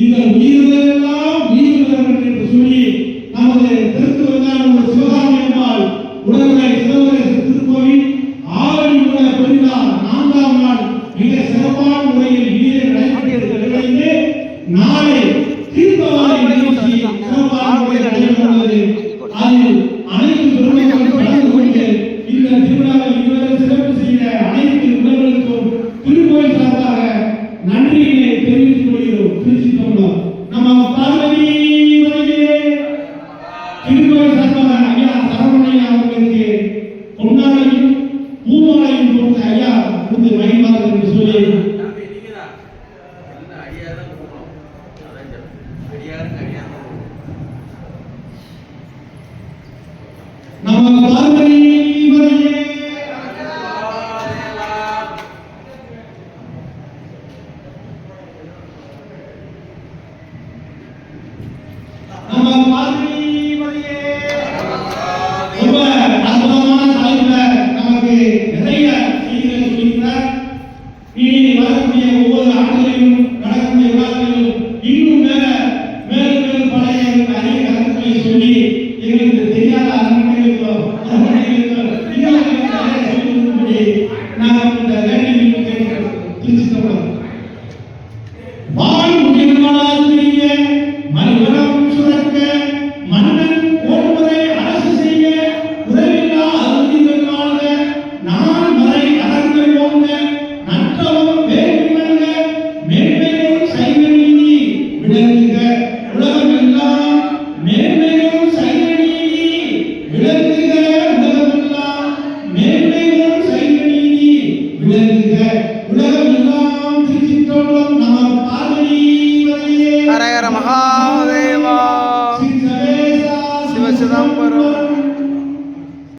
இந்த உயிரெல்லாம் உயிர் என்று சொல்லி நமது திருத்துவந்தார் சிவகாமி அம்மாள் உடனே சிவகணேச திருக்கோவில் ஆவணி உள்ள பெருநாள் 4ஆம் நாள் மிக சிறப்பான முறையில் வீர நடைபெற்று நாளை தீர்த்தவாரி நிகழ்ச்சி சிறப்பான முறையில் நடைபெறுகிறது. அதில் அனைத்து பெருமக்களும் கலந்து கொண்டு இந்த திருவிழாவில் இதுவரை சிறப்பு செய்த அனைத்து உறவுகளுக்கும் திருக்கோயில் சார்பாக நன்றியினை தெரிவித்துக் கொள்கிறோம். திருச்சி தமிழர் நம்ம பார்வதி திருக்கோயில் சார்பாக ஐயா சரவணையா அவர்களுக்கு பொன்னாளையும் பூமாலையும் போட்டு ஐயா வந்து மகிழ்வார்கள் என்று சொல்லி தம்பி நீங்கதான் எல்லாம் அடியாதான் போகணும். அதான் அடியாருக்கு அடியாதான் நம்ம பார்வதி நம்ம பார்வதி ரொம்ப அற்புதமான தலைப்புல நமக்கு நிறைய செய்திகளை சொல்லியிருக்கிறார். இனி வரக்கூடிய ஒவ்வொரு ஆண்டுகளிலும் நடக்கக்கூடிய விழாக்களிலும் இன்னும் மேலும் பழைய அரிய கருத்துக்களை சொல்லி எங்களுக்கு தெரியாத அரண்மனைகளுக்கோ நாம் இந்த வேண்டி கேட்கிறோம். திருச்சி தமிழர் வாய் உயர்வாளாதிரிய மறுவரம் சுரக்க மன்னன் ஓடுவதை அரசு செய்ய உறவில்லா அருந்திகள் வாழ்க நான் மறை அறங்கள் ஓங்க நற்றவம் வேண்டுமெல்க மேன்மையும் சைவ நீதி விளங்குக உலகமெல்லாம் மேன்மையும் சைவ நீதி விளங்குக உலகமெல்லாம் மேன்மையும் சைவ நீதி விளங்குக உலகமெல்லாம். திருச்சிற்றம்பலம் நம பார்வதி ஹர ஹர மகாதேவா. சிவ சிதம்பரம்.